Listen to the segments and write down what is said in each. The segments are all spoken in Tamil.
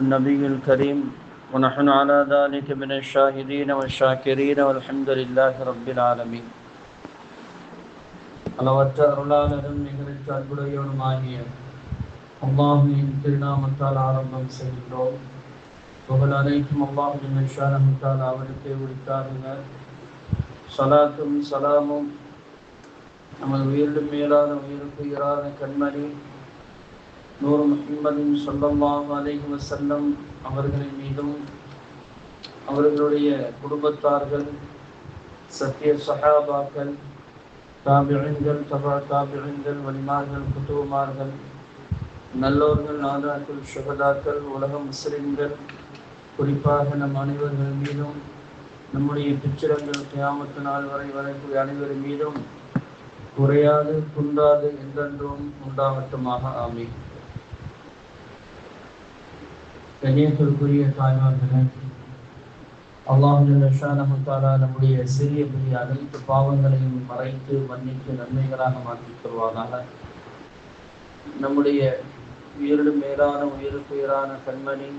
النبي الكريم ونحن على ذلك من الشاهدين والشاكرين والحمد لله رب العالمين. அளவற்ற அருளாளரும் நிகழ்ச்சி அன்புடையவனுமாகிய அல்லாஹ்வின் திருநாமத்தால் ஆரம்பம் செய்கின்றோம். புகழ் அனைத்தும் அல்லாஹ்வின் ஷானஹுத்தால் அவருக்கே உரித்தாருங்க. ஸலாத்தும் ஸலாமும் நமது உயிரிலும் மேலான உயிருக்கு இரான கண்மணி நூறு முஹம்மதின் ஸல்லல்லாஹு அலைஹி வஸல்லம் அவர்களின் மீதும் அவர்களுடைய குடும்பத்தார்கள், சத்திய சஹாபாக்கள், தாபிஈன்கள், தபா தாபிஈன்கள், வலிமார்கள், குதுமார்கள், நல்லோர்கள், நாதாக்கள், ஷுஹதாக்கள், உலக முஸ்லிம்கள், குறிப்பாக நம் அனைவர்கள் மீதும் நம்முடைய பிச்சிரங்கள் கியாமத்து நாள் வரை வரக்கூடிய அனைவரின் மீதும் குறையாது குன்றாது என்றென்றும் உண்டாகட்டுமாக. ஆமீன். கண்ணியத்திற்குரிய தாய்மார்களே, அல்லாஹ் ஜல்ல ஷானஹு தஆலா நம்முடைய சிறிய பெரிய அனைத்து பாவங்களையும் மறைத்து மன்னித்து நன்மைகளாக மாற்றித் தருவானாக. நம்முடைய உயிரிலும் மேலான உயிருக்கு உயிரான கண்மணி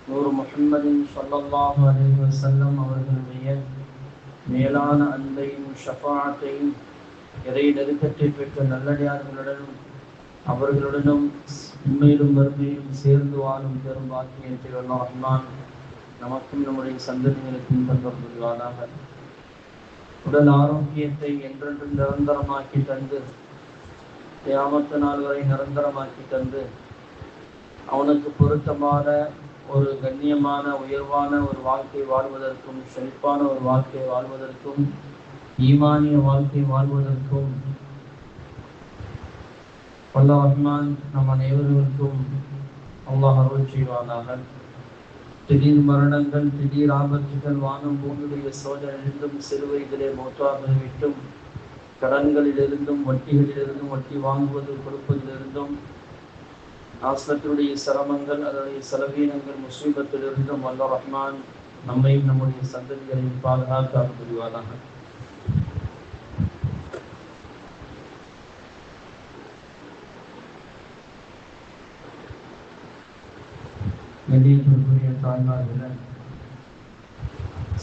நூறு முஹம்மதின் ஸல்லல்லாஹு அலைஹி வஸல்லம் அவர்களுடைய மேலான அன்பையும் ஷஃபாஅத்தையும் இறை நெருக்கத்தை பெற்ற நல்லடியார்களுடனும் அவர்களுடனும் உண்மையிலும் வறுமையிலும் சேர்ந்து வாழும் பெரும் பாக்கியத்தை அல்லாஹ் ரஹ்மான் நமக்கும் நம்முடைய சந்ததிகளுக்கும் தந்தர் புரிவானாக. உடல் ஆரோக்கியத்தை என்றென்றும் நிரந்தரமாக்கி தந்து, கியாமத்து நாள் வரை நிரந்தரமாக்கி தந்து, அவனுக்கு பொருத்தமான ஒரு கண்ணியமான உயர்வான ஒரு வாழ்க்கை வாழ்வதற்கும், செழிப்பான ஒரு வாழ்க்கை வாழ்வதற்கும், ஈமானிய வாழ்க்கை வாழ்வதற்கும் அல்லாஹ் ரஹ்மான் நம் அனைவர்களுக்கும் அல்லாஹ் அருள் செய்வானாக. திடீர் மரணங்கள், திடீர் ஆபத்துகள், வானம் பூமியுடைய சோதனையிலிருந்தும், சிறு வயதிலே மௌத்தாக விட்டும், கடன்களிலிருந்தும், வட்டிகளிலிருந்தும், வட்டி வாங்குவது கொடுப்பதிலிருந்தும், ஆஸ்பத்திரியுடைய சிரமங்கள், அதனுடைய செலவீனங்கள், முசீபத்திலிருந்தும் அல்லாஹ் ரஹ்மான் நம்மையும் நம்முடைய சந்ததிகளையும் பாதுகாக்க புரிவானாக. கண்ணியத்திற்குரிய தாய்மார்களே,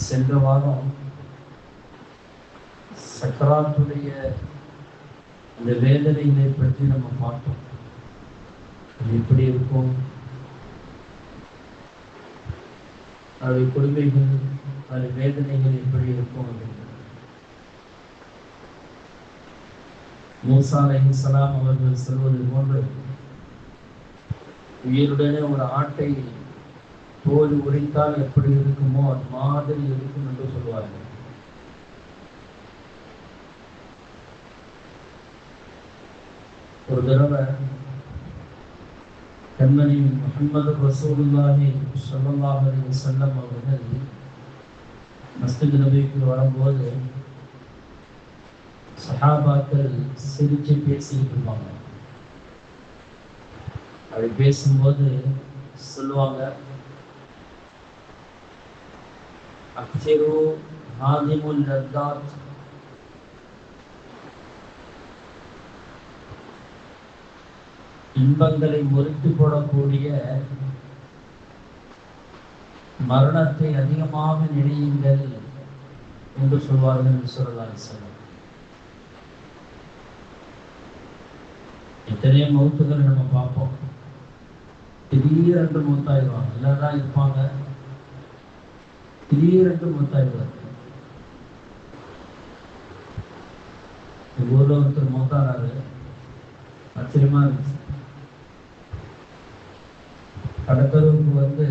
சென்ற வாரம் சக்கராத்துடைய அந்த வேதனைகளை பற்றி நம்ம பார்த்தோம். அது எப்படி இருக்கும், அதனுடைய கொடுமைகள், அதனுடைய வேதனைகள் எப்படி இருக்கும் அப்படின்னு. மூசா அலைஹிஸ்ஸலாம் அவர்கள் சொல்வது போன்று உயிருடனே ஒரு ஆட்டை தோல் உரித்தால் எப்படி இருக்குமோ அது மாதிரி இருக்கும் என்று சொல்வார்கள். ஒரு தடவை கண்மணி முஹம்மது ரசூலுல்லாஹி ஸல்லல்லாஹு அலைஹி வஸல்லம் அவர்கள் மஸ்ஜித் நபவிக்கு வரும்போது சஹாபாக்கள் சிரிச்சு பேசிட்டு இருப்பாங்க. அப்படி பேசும்போது சொல்லுவாங்க, அக்ஸிரு ஹாதிமுல் லத்தாத், இன்பங்களை முறித்து போடக்கூடிய மரணத்தை அதிகமாக நினையுங்கள் என்று சொல்வார்கள் ஸல்லல்லாஹு அலைஹி வஸல்லம். எத்தனையோ மௌத்துகளை நம்ம பார்ப்போம். திடீரென்று மூத்தாயிடுவாங்க, எல்லாரும் இருப்பாங்க, திடீரென்று மூத்தாயிடுவாங்க. ஊர்ல ஒருத்தர் மூத்தாராரு, ஆச்சரியமா இருந்துச்சு. கடத்தலுக்கு வந்து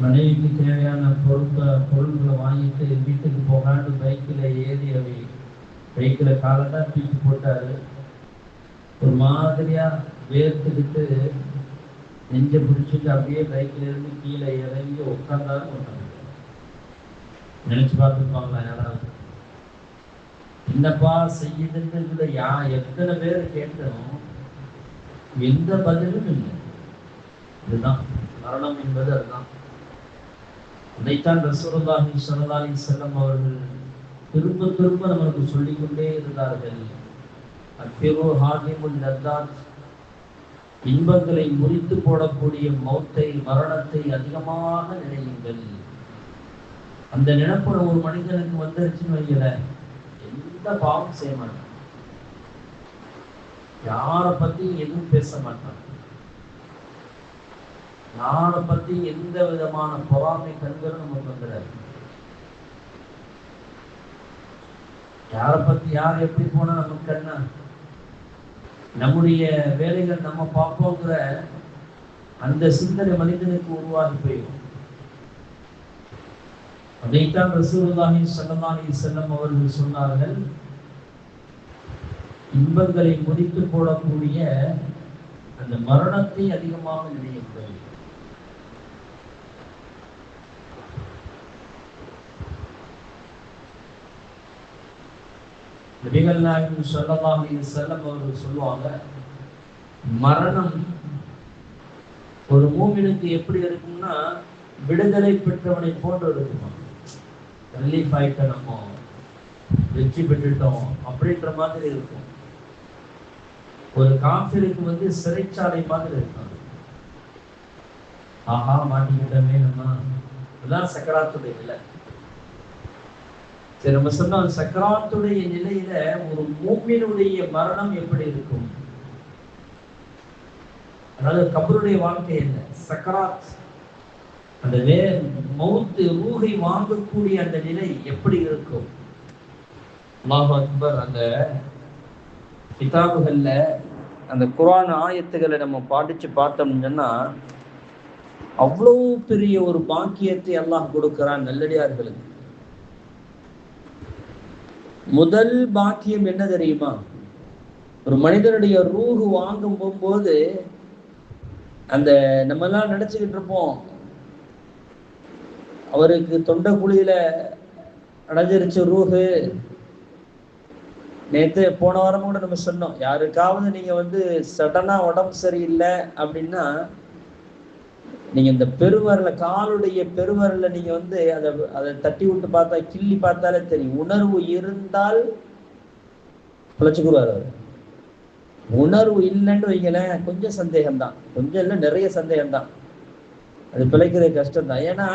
மனைவிக்கு தேவையான பொருட்களை வாங்கிட்டு வீட்டுக்கு போகாண்டு பைக்கில் ஏறி அப்படி பைக்கில் காலெல்லாம் தூக்கி போட்டாரு. ஒரு மாதிரியா வேர்த்துக்கிட்டு நெஞ்சை பிடிச்சிட்டு அப்படியே பைக்கில் இருந்து கீழே இறங்கி உட்கார்ந்தாலும் உட்காந்து நினைச்சு பார்த்துருப்பாங்களா யாராவது? என்னப்பா செய்யுதுன்னு எத்தனை பேர் கேட்டோம், எந்த பதிலும் இல்லை. இதுதான் மரணம் என்பது, அதுதான். அதைத்தான் ரசூலுல்லாஹி ஸல்லல்லாஹு அலைஹி வஸல்லம் அவர்கள் திரும்ப திரும்ப நமக்கு சொல்லிக்கொண்டே இருந்தார்கள். அப்பிரு ஹாதிமுல் லத்தாத், இன்பங்களை முறித்து போடக்கூடிய மௌத்தை, மரணத்தை அதிகமாக நினையுங்கள். அந்த நினைப்பு ஒரு மனிதனுக்கு வந்துருச்சுன்னு வைக்கல, எந்த பாவம் செய்ய மாட்டான், யாரை பத்தி எதுவும் பேச மாட்டான், யாரை பத்தி எந்த விதமான பொறாமை கண்களும் நமக்கு வந்துடாது. யாரை பத்தி யார் எப்படி போனா நமக்கு என்ன, நம்முடைய வேலைகள் நம்ம பார்ப்போங்கிற அந்த சிந்தனை மனிதனுக்கு உருவாகி போயிடும். அதைத்தான் ரசூலுல்லாஹி ஸல்லல்லாஹு அலைஹி வஸல்லம் அவர்கள் சொன்னார்கள், இன்பங்களை முறித்து போடக்கூடிய அந்த மரணத்தை அதிகமாக நினைவுகள். நபிகள் நாயகம் ஸல்லல்லாஹு அலைஹி வஸல்லம் அவர்கள் சொல்லுவாங்க, மரணம் ஒரு மூமினுக்கு எப்படி இருக்கும்னா விடுதலை பெற்றவனை போன்று இருக்குமா. ரிலீஃப் ஆயிட்ட, நம்ம வெற்றி பெற்றுட்டோம் அப்படின்ற மாதிரி இருக்கும். ஒரு காஃபிருக்கு சிறைச்சாலை மாதிரி இருக்கும். ஆஹா மாட்டிக்கிட்டமே நம்ம, அதுதான் சக்கராத்துடைய நிலை. சரி, நம்ம சொன்ன சக்கராத்துடைய நிலையில ஒரு மூமினுடைய மரணம் எப்படி இருக்கும், அதாவது கபருடைய வாழ்க்கை என்ன, சக்கராத், அந்த மௌத்து ரூஹை வாங்கக்கூடிய அந்த நிலை எப்படி இருக்கும். அல்லாஹ் அக்பர். அந்த கிதாபுகள்ல அந்த குர்ஆன் ஆயத்துக்களை நம்ம படிச்சு பார்த்தோம்னு சொன்னா அவ்வளவு பெரிய ஒரு பாக்கியத்தை அல்லாஹ் கொடுக்கிறான் நல்லடியார்களுக்கு. முதல் பாக்கியம் என்ன தெரியுமா, ஒரு மனிதனுடைய ரூஹு வாங்கும் போகும்போது அந்த நம்ம எல்லாம் நினைச்சுக்கிட்டு இருப்போம், அவருக்கு தொண்டை குழியில அடைஞ்சிருச்சு ரூஹு. நேற்று போன வாரம் கூட நம்ம சொன்னோம், யாருக்காவது நீங்க சடனா உடம்பு சரியில்லை அப்படின்னா நீங்க இந்த பெருவரல, காலுடைய பெருவரல நீங்க அதை தட்டி விட்டு பார்த்தா, கிள்ளி பார்த்தாலே தெரியும். உணர்வு இருந்தால் பிழைச்சுக்குவார் அவர். உணர்வு இல்லைன்னு வைங்களேன், கொஞ்சம் சந்தேகம்தான், கொஞ்சம் இல்லை நிறைய சந்தேகம்தான், அது பிழைக்கிறது கஷ்டம்தான். ஏன்னா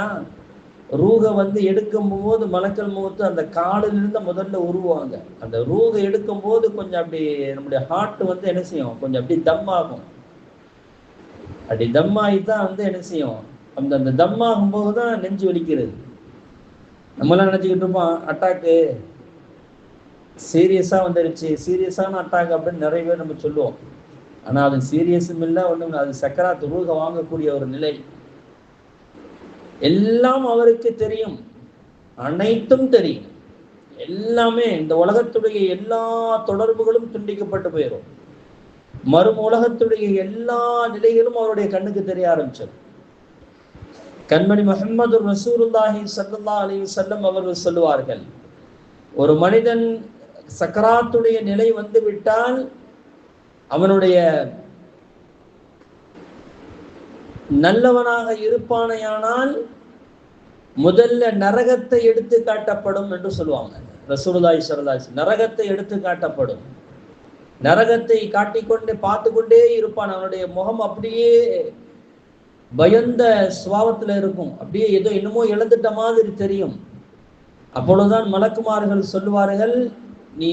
ரூஹ எடுக்கும் போது மலக்கல் மௌத்து அந்த காலிலிருந்து முதல்ல உருவாங்க. அந்த ரூஹ எடுக்கும் போது கொஞ்சம் அப்படி நம்முடைய ஹார்ட் என்ன செய்யும், கொஞ்சம் அப்படி தம் ஆகும். அப்படி தம்மாயிதான் என்ன செய்யும், அந்த தம்மாகும் போதுதான் நெஞ்சு வலிக்கிறது. நம்மளாம் நினைச்சுக்கிட்டு இருப்போம் அட்டாக்கு சீரியஸா வந்துருச்சு, சீரியஸான அட்டாக் அப்படின்னு நிறைய பேர் நம்ம சொல்லுவோம். ஆனா அது சீரியஸும் இல்லை, ஒண்ணும், அது சக்கராத் ரூஹ வாங்கக்கூடிய ஒரு நிலை. எல்லாம் அவருக்கு தெரியும், அனைத்தும் தெரியும், எல்லாமே. இந்த உலகத்துடைய எல்லா தொடர்புகளும் துண்டிக்கப்பட்டு போயிடும். மறும் உலகத்துடைய எல்லா நிலைகளும் அவருடைய கண்ணுக்கு தெரிய ஆரம்பிச்சது. கண்மணி முஹம்மது ரசூலுல்லாஹி ஸல்லல்லாஹு அலைஹி வஸல்லம் அவர்கள் சொல்லுவார்கள், ஒரு மனிதன் சக்கராத்துடைய நிலை விட்டால் அவனுடைய நல்லவனாக இருப்பானையானால் முதல்ல நரகத்தை எடுத்து காட்டப்படும் என்று சொல்லுவாங்க ரசூலுல்லாஹி ஸல்லல்லாஹு அலைஹி வஸல்லம். நரகத்தை எடுத்து காட்டப்படும், நரகத்தை காட்டிக்கொண்டே பார்த்து கொண்டே இருப்பான். அவனுடைய முகம் அப்படியே பயந்த சுபாவத்துல இருக்கும், அப்படியே ஏதோ என்னமோ இழந்துட்ட மாதிரி தெரியும். அப்பொழுதுதான் மலக்குமார்கள் சொல்லுவார்கள், நீ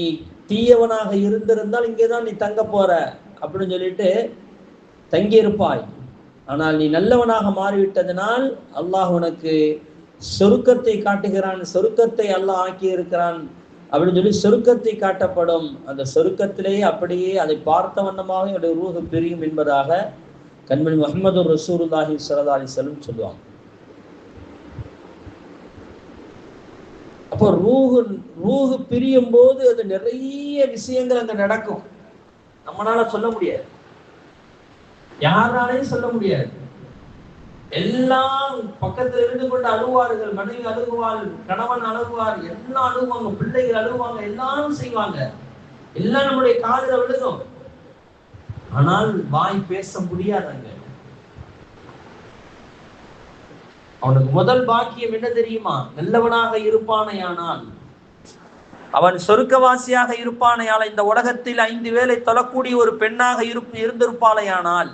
தீயவனாக இருந்திருந்தால் இங்கேதான் நீ தங்க போற அப்படின்னு சொல்லிட்டு தங்கியிருப்பாய். ஆனால் நீ நல்லவனாக மாறிவிட்டதனால் அல்லாஹ் உனக்கு சொருக்கத்தை காட்டுகிறான், சொருக்கத்தை அல்லாஹ் ஆக்கி இருக்கிறான் அப்படின்னு சொல்லி சொருக்கத்தை காட்டப்படும். அந்த சொருக்கத்திலேயே அப்படியே அதை பார்த்த வண்ணமாக என்னுடைய ரூஹு பிரியும் என்பதாக கண்மணி முஹம்மது ரசூலுல்லாஹி ஸல்லல்லாஹு அலைஹி வஸல்லம் சொல்லுவாங்க. அப்போ ரூஹு பிரியும் போது அது நிறைய விஷயங்கள் அங்க நடக்கும். நம்மளால சொல்ல முடியாது, யாராலையும் சொல்ல முடியாது. எல்லாம் பக்கத்துல இருந்து கொண்டு அழுவார்கள், மனைவி அழுகுவாள், கணவன் அழுகுவார், எல்லாம் அழுவாங்க, பிள்ளைகள் அழுவாங்க, எல்லாரும் செய்வாங்க, எல்லாம் நம்முடைய காதுல விழுகும். ஆனால் வாய் பேச முடியாதங்க. அவனுக்கு முதல் பாக்கியம் என்ன தெரியுமா, நல்லவனாக இருப்பானையானால் அவன் சொர்க்கவாசியாக இருப்பானையால், இந்த உலகத்தில் 5 வேளை தொழக்கூடிய ஒரு பெண்ணாக இருந்திருப்பாளையானால்,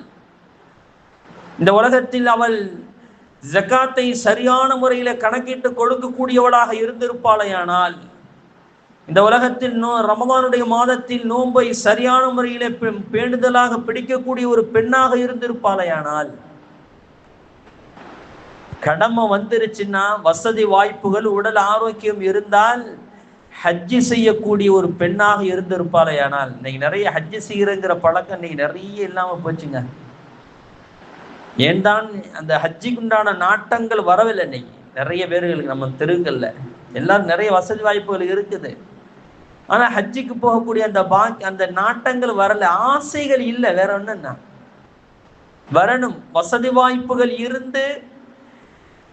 இந்த உலகத்தில் அவள் ஜகாத்தை சரியான முறையில கணக்கிட்டு கொடுக்கக்கூடியவளாக இருந்திருப்பாளையானால், இந்த உலகத்தில் ரமதானுடைய மாதத்தில் நோன்பை சரியான முறையில பேணுதலாக பிடிக்கக்கூடிய ஒரு பெண்ணாக இருந்திருப்பாளையானால், கடமை வந்துருச்சுன்னா, வசதி வாய்ப்புகள் உடல் ஆரோக்கியம் இருந்தால் ஹஜ்ஜி செய்யக்கூடிய ஒரு பெண்ணாக இருந்திருப்பாளையானால், இன்னைக்கு நிறைய ஹஜ்ஜி செய்யறங்கிற பழக்கம் இன்னைக்கு நிறைய இல்லாம போச்சுங்க. ஏன்தான் அந்த ஹஜ்ஜிக்கு உண்டான நாட்டங்கள் வரவில்லை. இன்னைக்கு நிறைய பேர்களுக்கு நம்ம தெருங்கள்ல எல்லாரும் நிறைய வசதி வாய்ப்புகள் இருக்குது, ஆனா ஹஜ்ஜிக்கு போகக்கூடிய அந்த நாட்டங்கள் வரல, ஆசைகள் இல்லை. வேற ஒண்ணுன்னா வரணும், வசதி வாய்ப்புகள் இருந்து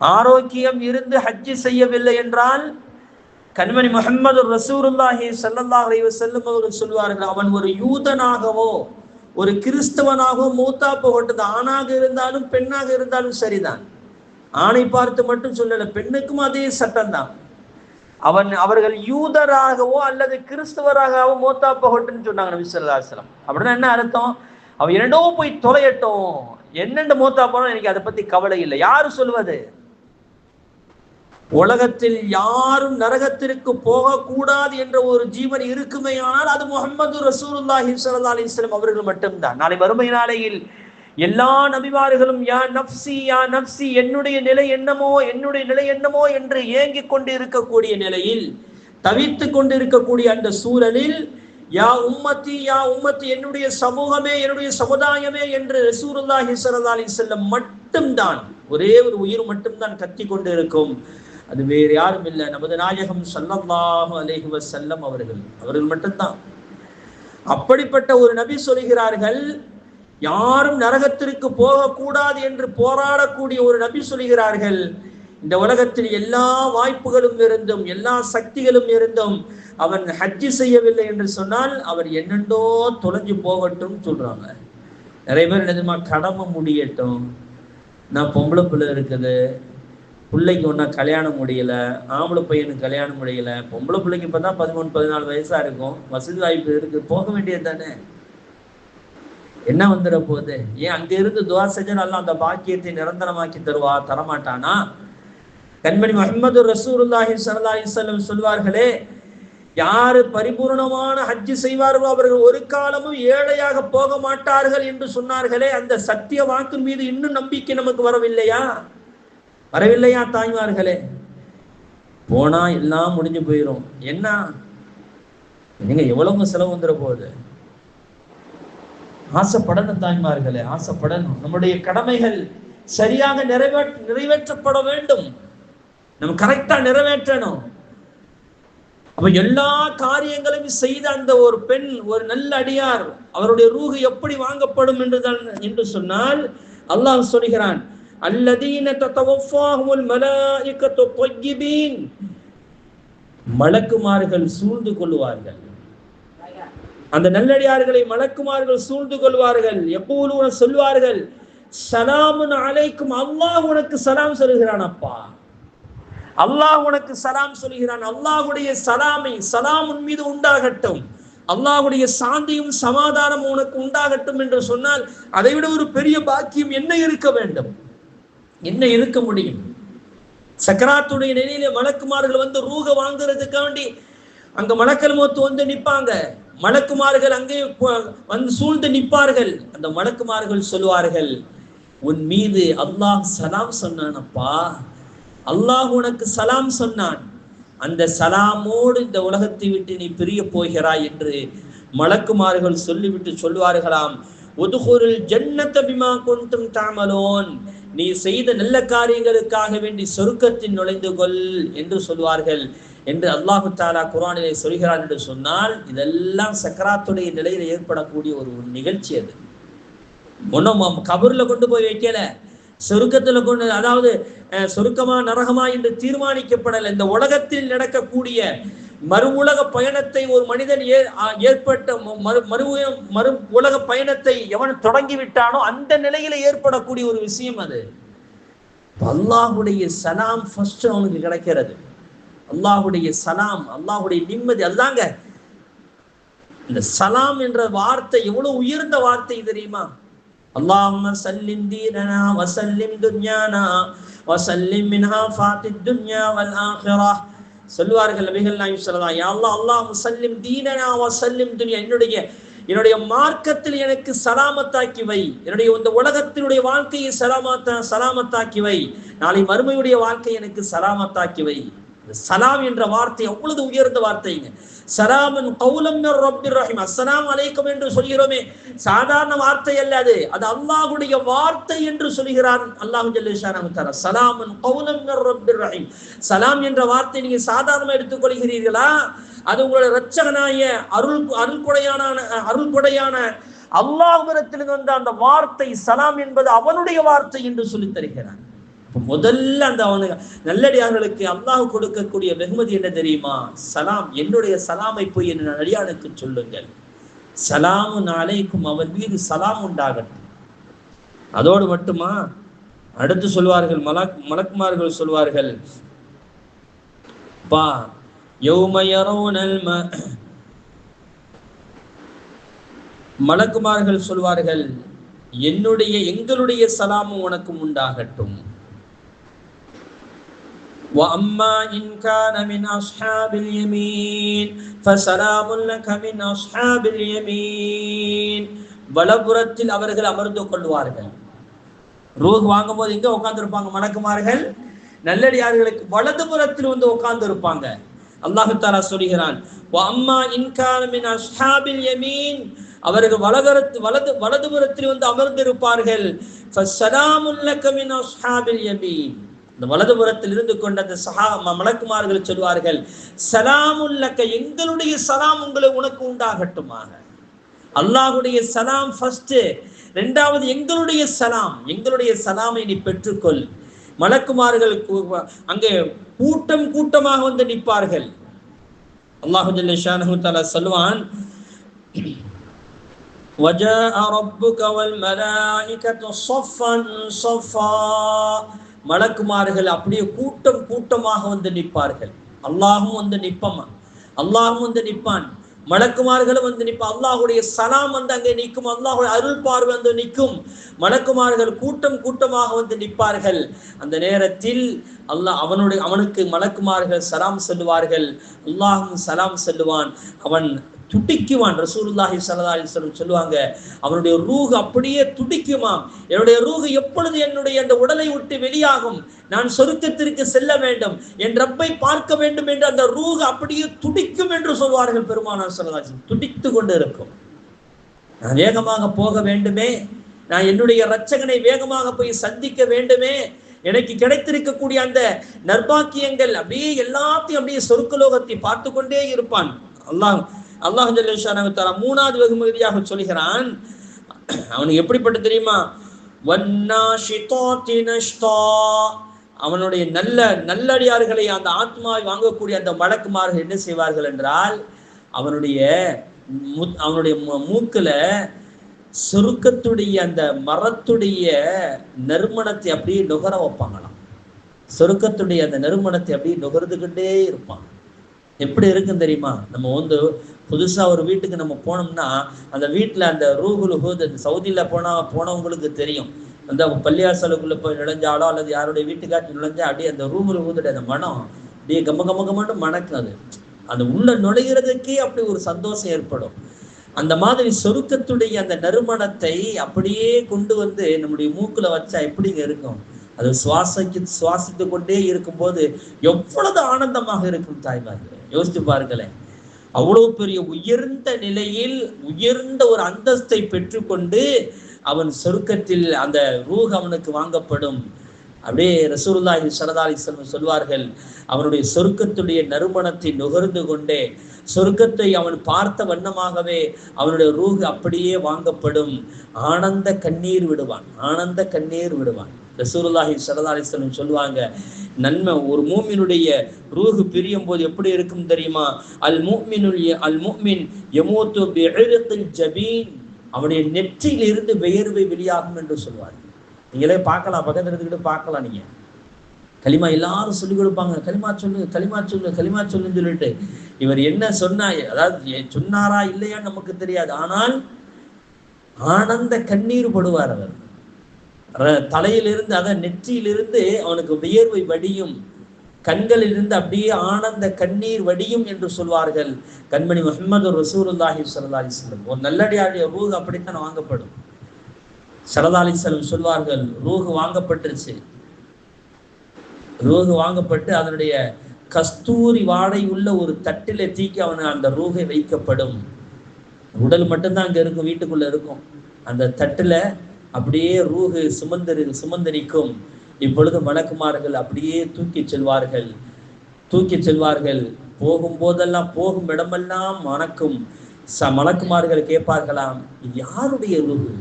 ஆரோக்கியம் இருந்து ஹஜ்ஜி செய்யவில்லை என்றால், கண்மணி முஹம்மது ரசூலுல்லாஹி ஸல்லல்லாஹு அலைஹி வஸல்லம் அவர்கள் சொல்வார்கள், அவன் ஒரு யூதனாகவோ ஒரு கிறிஸ்தவனாகவோ மூத்தா போகட்டது. ஆணாக இருந்தாலும் பெண்ணாக இருந்தாலும் சரிதான். ஆணை பார்த்து மட்டும் சொல்லல, பெண்ணுக்கும் அதே சட்டம் தான். அவர்கள் யூதராகவோ அல்லது கிறிஸ்தவராகவோ மூத்தா போகட்டும்னு சொன்னாங்க நபி ஸல்லல்லாஹு அலைஹி வஸல்லம். அப்படின்னா என்ன அர்த்தம்? அவன் என்னடோ போய் தொலையட்டும், என்னென்ன மூத்தா போனோம் எனக்கு அதை பத்தி கவலை இல்லை. யாரு சொல்வது? உலகத்தில் யாரும் நரகத்திற்கு போகக்கூடாது என்ற ஒரு ஜீவன் இருக்குமே ஆனால் அது முஹம்மது ரசூலுல்லாஹி ஸல்லல்லாஹு அலைஹி வஸல்லம் அவர்கள் மட்டும்தான். நாளை வறுமை நாளையில் எல்லா நபிமார்களும் யா நப்சி யா நப்சி, என்னுடைய நிலை என்னமோ என்னுடைய நிலை என்னமோ என்று ஏங்கிக் கொண்டு இருக்கக்கூடிய நிலையில், தவித்து கொண்டு இருக்கக்கூடிய அந்த சூழலில், யா உம்மத்தி யா உம்மத்தி, என்னுடைய சமூகமே என்னுடைய சமுதாயமே என்று ரசூலுல்லாஹி ஸல்லல்லாஹு அலைஹி வஸல்லம் மட்டும்தான், ஒரே ஒரு உயிர் மட்டும்தான் கத்தி கொண்டு இருக்கும். அது வேறு யாரும் இல்லை, நமது நாயகம் ஸல்லல்லாஹு அலைஹி வஸல்லம் அவர்கள் மட்டும்தான். அப்படிப்பட்ட ஒரு நபி சொல்கிறார்கள், யாரும் நரகத்திற்கு போகக்கூடாது என்று போராடக்கூடிய ஒரு நபி சொல்கிறார்கள், இந்த உலகத்தில் எல்லா வாய்ப்புகளும் இருந்தும் எல்லா சக்திகளும் இருந்தும் அவன் ஹஜ்ஜி செய்யவில்லை என்று சொன்னால் அவர் என்னென்னோ தொலைஞ்சு போகட்டும் சொல்றாங்க. நிறைய பேர் என்னதுமா, கடமை முடியட்டும், நான் பொம்பளை பிள்ளை இருக்குது, பிள்ளைக்கு ஒன்றா கல்யாணம் முடியல, ஆம்பளை பையனுக்கு கல்யாணம் முடியல, பொம்பளை பிள்ளைக்கு இப்போ தான் 13-14 வயசா இருக்கும், வசதி வாய்ப்பு இருக்கு, போக வேண்டியது தானே, என்ன வந்துட போகுது? ஏன் அங்க இருந்து துவா செஞ்சா நல்லா அந்த பாக்கியத்தை நிரந்தரமாக்கி தரமாட்டானா? கண்மணி முஹம்மது ரசூலுல்லாஹி ஸல்லல்லாஹு அலைஹி வஸல்லம் சொல்வார்களே, யாரு பரிபூர்ணமான ஹஜ்ஜி செய்வார்களோ அவர்கள் ஒரு காலமும் ஏழையாக போக மாட்டார்கள் என்று சொன்னார்களே, அந்த சத்திய வாக்கின் மீது இன்னும் நம்பிக்கை நமக்கு வரவில்லையா? தாய்மார்களே? போனா எல்லாம் முடிஞ்சு போயிடும். என்ன நீங்க எவ்வளவு செலவு வந்துட போகுது? ஆசைப்படணும் தாய்மார்களே, ஆசைப்படணும். நம்முடைய கடமைகள் சரியாக நிறைவேற்றப்பட வேண்டும், நம்ம கரெக்டா நிறைவேற்றணும். அப்ப எல்லா காரியங்களையும் செய்த அந்த ஒரு பெண், ஒரு நல்ல அடியார், அவருடைய ரூஹு எப்படி வாங்கப்படும் என்று சொன்னால், அல்லாஹ் சொல்கிறான், அல்லதீன ததவஃபாஹுல் மலாயிகத்து த்வய்யிபீன், மலக்குமார்கள் சூழ்ந்து கொள்வார்கள். அந்த நல்லடியார்களை மலக்குமார்கள் சூழ்ந்து கொள்வார்கள். எப்போது சொல்வார்கள், சலாமுன் அலைக்கும், அல்லாஹ் உனக்கு சலாம் சொல்கிறான். அப்பா, அல்லாஹ் உனக்கு சலாம் சொல்கிறான். அல்லாஹுடைய சலாம் உன் மீது உண்டாகட்டும், அல்லாஹுடைய சாந்தியும் சமாதானம் உனக்கு உண்டாகட்டும் என்று சொன்னால் அதை விட ஒரு பெரிய பாக்கியம் என்ன இருக்க வேண்டும்? என்ன இருக்க முடியும்? சக்கராத்துடைய நிலையில மலக்குமார்கள் வந்து ரூஹ வாங்குறதுக்காண்டி அங்க மலக்கல் மௌத் வந்து நிற்பாங்க. மலக்குமார்கள் அங்கே வந்து சூழ்ந்து நிற்பார்கள். அந்த மலக்குமார்கள் சொல்வார்கள், உன் மீது அல்லாஹ் சலாம் சொன்னான் அப்பா, அல்லாஹ் உனக்கு சலாம் சொன்னான், அந்த சலாமோடு இந்த உலகத்தை விட்டு நீ பிரிய போகிறாய் என்று மலக்குமார்கள் சொல்லிவிட்டு சொல்வார்களாம், உதுகுருல் ஜன்னத பிமா குன்தும் தஅமலூன், நீ செய்த நல்ல காரியங்களுக்காக வேண்டி சொர்க்கத்தில் நுழைந்து கொள் என்று சொல்வார்கள் என்று அல்லாஹு தஆலா குர்ஆனிலே சொல்கிறார் என்று சொன்னால், இதெல்லாம் சக்கராத்துடைய நிலையில ஏற்படக்கூடிய ஒரு நிகழ்ச்சி. அது ஒன்றும் கபர்ல கொண்டு போய் வைக்கல, சொருக்கத்துல கொண்டு, அதாவது சொருக்கமா நரகமா என்று தீர்மானிக்கப்படல. இந்த உலகத்தில் நடக்கக்கூடிய மறு உலக பயணத்தை ஒரு மனிதன் ஏற்பட்ட மறு உலக பயணத்தை எவன் தொடங்கி விட்டானோ அந்த நிலையில ஏற்படக்கூடிய ஒரு விஷயம் அது. அல்லாஹுடைய சலாம் ஃபர்ஸ்ட் அவனுக்கு கிடைக்கிறது. அல்லாஹுடைய சலாம், அல்லாஹுடைய நிம்மதி. அதுதாங்க இந்த சலாம் என்ற வார்த்தை எவ்வளவு உயர்ந்த வார்த்தை தெரியுமா? அல்லாஹும்ம சல்லிம் தீனனா வசல்லிம் துன்யானா வசல்லிம் மின்ஹா ஃபாத்தித் துன்யா வல் ஆখিরাহ. சொல்வார்கள் நபிகள் நாயகம் ஸல்லல்லாஹு அலைஹி வஸல்லம், யா அல்லாஹ், அல்லாஹும்ம சல்லிம் தீனனா வசல்லிம் துன்யா, என்னுடைய மார்க்கத்தில் எனக்கு சலாமத்தாக்கி வை, என்னுடைய இந்த உலகத்தினுடைய வாழ்க்கையை சலாமத்தாக்கி வை, நாளை மறுமையுடைய வாழ்க்கை எனக்கு சலாமத்தாக்கி வை. சலாம் என்ற வார்த்தை அவ்வளவு உயர்ந்த வார்த்தைங்க. சலாமன் கௌலம் மிர் ரப்பிர் ரஹீம். அஸ்ஸலாமு அலைக்கும் என்று சொல்கிறோமே, சாதாரண வார்த்தை அல்ல, அது அல்லாஹ்வுடைய வார்த்தை என்று சொல்கிறான் அல்லாஹ் ஜல்ல ஷானஹு தஆலா. சலாமன் கௌலம் மிர் ரப்பிர் ரஹீம். சலாம் என்ற வார்த்தை நீங்க சாதாரணமா எடுத்துக்கொள்கிறீர்களா? அது உங்களுடைய இரட்சகனாய அருள்கொடையான அல்லாஹ்விடத்தில் வந்த அந்த வார்த்தை சலாம் என்பது அவனுடைய வார்த்தை என்று சொல்லி தருகிறான். முதல்ல அந்த அவனுக்கு நல்லடியார்களுக்கு அல்லாஹ் கொடுக்கக்கூடிய வெகுமதி என்ன தெரியுமா? சலாம். என்னுடைய சலாமை போய் என் அடியானுக்கு சொல்லுங்கள். சலாமு அலைக்கும், அவன் மீது சலாம் உண்டாகட்டும். அதோடு மட்டுமா, அடுத்து சொல்வார்கள், மலக்குமார்கள் சொல்வார்கள், பா மலக்குமார்கள் சொல்வார்கள், எங்களுடைய சலாமும் உனக்கும் உண்டாகட்டும். وَأَمَّا إِنْ كَانَ مِنْ أَصْحَابِ الْيَمِينِ فَسَلَامٌ لَكَ مِنْ أَصْحَابِ الْيَمِينِ. வலப்புறத்தில் அவர்கள் அமர்ந்து கொள்வார்கள். ரூஹ் வாங்கும் போது எங்க உட்கார்ந்து இருப்பாங்க மலக்குமார்கள்? நல்லடியார்களுக்கு வலதுபுறத்தில் வந்து உட்கார்ந்து இருப்பாங்க. அல்லாஹ் தஆலா சொல்கிறான், وَأَمَّا إِنْ كَانَ مِنْ أَصْحَابِ الْيَمِينِ, அவர்கள் வலதுபுறத்தில் வந்து அமர்ந்து இருப்பார்கள். فَسَلَامٌ لَكَ مِنْ أَصْحَابِ الْيَمِينِ. இந்த வலதுபுறத்தில் இருந்து கொண்ட அந்த மலக்குமார்கள் சொல்வார்கள், சலாமுல்லக்க, எங்களுடைய சலாம் உனக்கு உண்டாகட்டுமாக. அல்லாஹுடைய சலாம் ஃபர்ஸ்ட், இரண்டாவது எங்களுடைய சலாமை நீ பெற்றுக்கொள். மலக்குமார்கள் அங்கே கூட்டமாக வந்து நிற்பார்கள். அல்லாஹ் ஜல்ல ஷானஹு தஆலா சொல்வான், வஜாஅ ரப்புக வல் மலாயிகத்து ஸஃபன் ஸஃபா. மலக்குமார்கள் அப்படியே கூட்டமாக வந்து நிற்பார்கள். அல்லாஹும் வந்து நிற்பான், மலக்குமார்களும் வந்து நிற்பான். அல்லாஹுடைய சலாம் வந்து அங்கே நிற்கும், அல்லாஹுடைய அருள் பார்வை வந்து நிற்கும். மலக்குமார்கள் கூட்டமாக வந்து நிற்பார்கள். அந்த நேரத்தில் அவனுக்கு மலக்குமார்கள் சலாம் சொல்லுவார்கள், அல்லாஹும் சலாம் சொல்லுவான். அவன் துடிக்குவான். ரசூலுல்லாஹி ஸல்லல்லாஹு அலைஹி வஸல்லம் சொல்லுவாங்க, அவனுடைய ரூஹ் அப்படியே துடிக்குமாம். என்னுடைய ரூஹ் எப்பொழுது என்னுடைய அந்த உடலை விட்டு வெளியாகும், நான் சொர்க்கத்திற்கு செல்ல வேண்டும், என் ரப்பை பார்க்க வேண்டும் என்று அந்த ரூஹ் அப்படியே துடிக்கும் என்று சொல்வார்கள் பெருமானார் ஸல்லல்லாஹு அலைஹி வஸல்லம். துடித்து கொண்டு இருக்கும். நான் வேகமாக போக வேண்டுமே, நான் என்னுடைய இரட்சகனை வேகமாக போய் சந்திக்க வேண்டுமே, எனக்கு கிடைத்திருக்கக்கூடிய அந்த நற்பாக்கியங்கள் அப்படியே எல்லாத்தையும் அப்படியே சொர்க்கலோகத்தை பார்த்து கொண்டே இருப்பான். அல்லாஹ் ஜல்ல ஷானஹு தஆலா மூணாவது வெகுமதியாக சொல்கிறான், அவனுக்கு எப்படிப்பட்ட தெரியுமா? வன்னாஷிதாத்தி நஷ்தா. அவனுடைய நல்லடியார்களை, அந்த ஆத்மாவை வாங்கக்கூடிய அந்த மலக்குமார்கள் என்ன செய்வார்கள் என்றால், அவனுடைய மூக்குல சொர்க்கத்துடைய அந்த மரத்துடைய நறுமணத்தை அப்படியே நுகர வைப்பாங்களாம். சொர்க்கத்துடைய அந்த நறுமணத்தை அப்படியே நுகர்ந்துகிட்டே இருப்பான். எப்படி இருக்குன்னு தெரியுமா? நம்ம வந்து புதுசா ஒரு வீட்டுக்கு நம்ம போனோம்னா, அந்த வீட்டுல அந்த ரூஹுல் ஹூத், சவுதியில போனவங்களுக்கு தெரியும், அந்த பள்ளியாசலுக்குள்ள போய் நுழைஞ்சாலோ அல்லது யாருடைய வீட்டுக்காட்டி நுழைஞ்சா அப்படியே அந்த ரூஹுல் ஹூதுடைய அந்த மனம் அப்படியே கம்ம மணக்கும். அந்த உள்ள நுழைகிறதுக்கே அப்படி ஒரு சந்தோஷம் ஏற்படும். அந்த மாதிரி சொருக்கத்துடைய அந்த நறுமணத்தை அப்படியே கொண்டு வந்து நம்முடைய மூக்குல வச்சா எப்படிங்க இருக்கும்? அது சுவாசித்து கொண்டே இருக்கும் போது எவ்வளவு ஆனந்தமாக இருக்கும் தாய்மார்களே, யோசித்து பாருங்களேன். அவ்வளவு பெரிய உயர்ந்த நிலையில் உயர்ந்த ஒரு அந்தஸ்தை பெற்றுக்கொண்டு அவன் சொர்க்கத்தில் அந்த ரூஹ் அவனுக்கு வாங்கப்படும். அப்படியே ரசூலுல்லாஹி ஸல்லல்லாஹு அலைஹி வஸல்லம் சொல்வார்கள், அவனுடைய சொர்க்கத்துடைய நறுமணத்தை நுகர்ந்து கொண்டே சொர்க்கத்தை அவன் பார்த்த வண்ணமாகவே அவனுடைய ரூஹ் அப்படியே வாங்கப்படும். ஆனந்த கண்ணீர் விடுவான். ரசூலுல்லாஹி ஸல்லல்லாஹு அலைஹி வஸல்லம் சொல்லுவாங்க, நன்மை ஒரு மூமினுடைய ரூஹ் பிரியும் போது எப்படி இருக்கும் தெரியுமா? அல் முஃமின் யமூது பிஇர்கில் ஜபீன். அவனுடைய நெற்றியில் இருந்து வியர்வை வெளியாகும் என்று சொல்வார்கள். நீங்களே பார்க்கலாம், பக்கத்துல இருந்துக்கிட்டு பார்க்கலாம். நீங்க களிமா எல்லாரும் சொல்லிக் கொடுப்பாங்க, களிமா சொல்லு களிமா சொல்லு களிமா சொல்லுன்னு சொல்லிட்டு. இவர் என்ன சொன்னா, அதாவது சொன்னாரா இல்லையான்னு நமக்கு தெரியாது. ஆனால் ஆனந்த கண்ணீர் படுவார் அவர். தலையிலிருந்து, அதான் நெற்றியிலிருந்து அவனுக்கு வியர்வை வடியும், கண்களில் இருந்து அப்படியே ஆனந்த கண்ணீர் வடியும் என்று சொல்வார்கள். கண்மணி முஹம்மது ரசூலுல்லாஹி ஸல்லல்லாஹு அலைஹி வஸல்லம். ஒரு நல்லடியாருடைய ரூஹ் அப்படித்தான் வாங்கப்படும். ஸல்லல்லாஹு அலைஹி வஸல்லம் சொல்வார்கள், ரூஹ் வாங்கப்பட்டுருச்சு. ரூஹ் வாங்கப்பட்டு அதனுடைய கஸ்தூரி வாடை உள்ள ஒரு தட்டில தீக்கி அவன் அந்த ரூஹை வைக்கப்படும். உடல் மட்டும்தான் அங்க இருக்கும், வீட்டுக்குள்ள இருக்கும். அந்த தட்டுல அப்படியே ரூஹு சுமந்தரிக்கும். இப்பொழுது மலக்குமார்கள் அப்படியே தூக்கி செல்வார்கள். போகும் போதெல்லாம், போகும் இடமெல்லாம் மணக்கும். மலக்குமார்கள் கேட்பார்களாம், இது யாருடைய ரூஹு,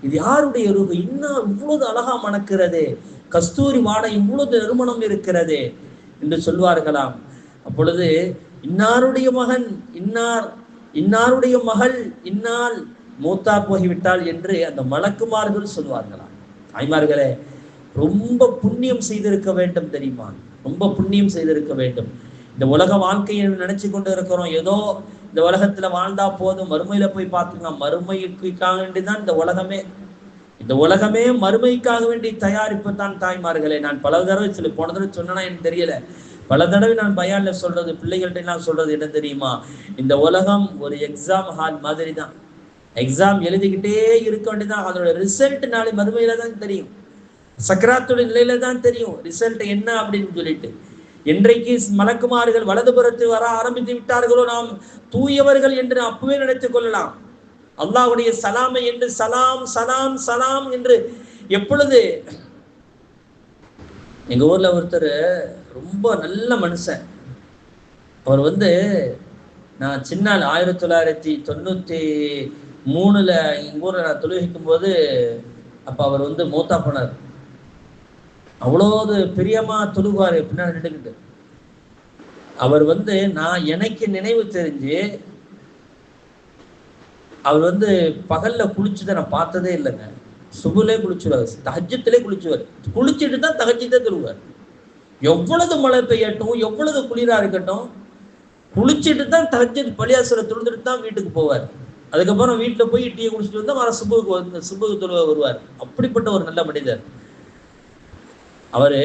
இது யாருடைய ரூஹு, இன்னும் இவ்வளவு அழகா மணக்கிறதே, கஸ்தூரி வாடை இவ்வளவு நறுமணம் இருக்கிறதே என்று சொல்வார்களாம். அப்பொழுது இன்னாருடைய மகன் இன்னாருடைய மகள் இன்னால் மூத்தா போகிவிட்டாள் என்று அந்த மலக்குமார்கள் சொல்வார்களாம். தாய்மார்களே, ரொம்ப புண்ணியம் செய்திருக்க வேண்டும் தெரியுமா, ரொம்ப புண்ணியம் செய்திருக்க வேண்டும். இந்த உலக வாழ்க்கையை நினைச்சு கொண்டு இருக்கிறோம், ஏதோ இந்த உலகத்துல வாழ்ந்தா போதும், மறுமையில போய் பார்த்துங்க. மறுமைக்காக வேண்டிதான் இந்த உலகமே மறுமைக்காக வேண்டி தயாரிப்பு தான் தாய்மார்களே. நான் பல தடவை போன தடவை சொன்னா எனக்கு தெரியல, பல தடவை நான் பயான்ல சொல்றது, பிள்ளைகள்ட்ட எல்லாம் சொல்றது என்ன தெரியுமா, இந்த உலகம் ஒரு எக்ஸாம் ஹால் மாதிரி தான். எக்ஸாம் எழுதிக்கிட்டே இருக்க வேண்டியதான். அதோட ரிசல்ட் நாளை மறுமையில தான் தெரியும், சக்கராத்துடைய நிலையில தான் தெரியும் ரிசல்ட் என்ன அப்படின்னு சொல்லிட்டு. என்றைக்கு மலக்குமார்கள் வலதுபுறத்து வர ஆரம்பித்து விட்டார்களோ, நாம் தூயவர்கள் என்று அப்பவே நினைத்துக் கொள்ளலாம். அல்லாஹ்வுடைய சலாமை என்று சலாம் சலாம் சலாம் என்று எப்பொழுது. எங்க ஊர்ல ஒருத்தர் ரொம்ப நல்ல மனுஷன். அவர் நான் சின்ன 1993 எங்க ஊர்ல நான் தொழுகிக்கும் போது அப்ப அவர் மூத்தா போனார். அவ்வளவு பிரியமா தொழுவாரு பின்னாடி நின்றுக்கிட்டு. அவர் நான் எனக்கு நினைவு தெரிஞ்சு அவர் பகல்ல குளிச்சுதான் நான் பார்த்ததே இல்லைங்க. சுபுலே குளிச்சுவார், தஹஜ்ஜுதிலே குளிச்சுவார், குளிச்சுட்டு தான் தஹஜ்ஜுதே தொழுவார். எவ்வளவு மழை பெய்யட்டும், எவ்வளவு குளிரா இருக்கட்டும், குளிச்சுட்டு தான் தஹஜ்ஜுத் பள்ளியாசல தொழுந்துட்டு தான் வீட்டுக்கு போவார். அதுக்கப்புறம் வீட்டுல போய் டீ குடிச்சிட்டு வந்தா வர சுபுக்கு தொழுவ வருவார். அப்படிப்பட்ட ஒரு நல்ல மனிதர். அவரு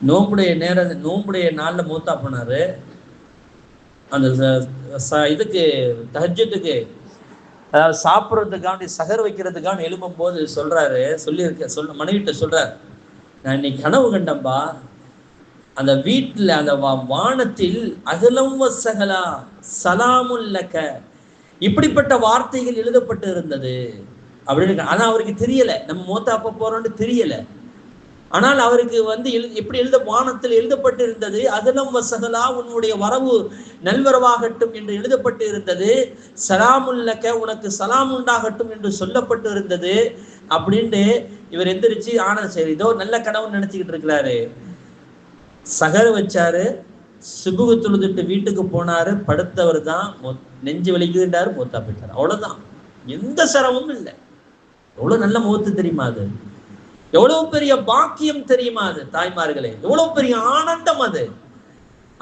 நோம்புடைய நாள்ல மூத்தா போனாரு. அந்த இதுக்கு தஹஜ்ஜுதுக்கு சாப்பிட்றதுக்காண்டி சகர் வைக்கிறதுக்கான எழுப்பும் போது மனைவிட்ட சொல்றாரு, நான் இன்னைக்கு கனவு கண்டம்பா, அந்த வீட்டுல அந்த வானத்தில் அகலம் வசகலா சலாமுல்லக இப்படிப்பட்ட வார்த்தைகள் எழுதப்பட்டு இருந்தது அப்படின்னு. ஆனா அவருக்கு தெரியல, நம்ம மூத்தா அப்ப போறோம்னு தெரியல. ஆனால் அவருக்கு எப்படி வானத்தில் எழுதப்பட்டு இருந்தது, அகலம் வசகலா உன்னுடைய வரவு நல்வரவாகட்டும் என்று எழுதப்பட்டு இருந்தது, சலாமுல்லக உனக்கு சலாம் உண்டாகட்டும் என்று சொல்லப்பட்டு இருந்தது அப்படின்ட்டு இவர் எந்திரிச்சு ஆனந்த சரி இதோ நல்ல கனவு நினைச்சுக்கிட்டு இருக்கிறாரு. சகர் வச்சாரு, சுபுகு தொழுதுட்டு வீட்டுக்கு போனாரு. படுத்தவர் தான் நெஞ்சு வலிக்குதுன்றாரு, மூத்தா போயிட்டாரு. அவ்வளவுதான், எந்த சிரமமும் இல்லை. எவ்வளவு நல்ல முகத்து தெரியுமா அது, எவ்வளவு பெரிய பாக்கியம் தெரியுமா அது தாய்மார்களே, எவ்வளவு பெரிய ஆனந்தம் அது.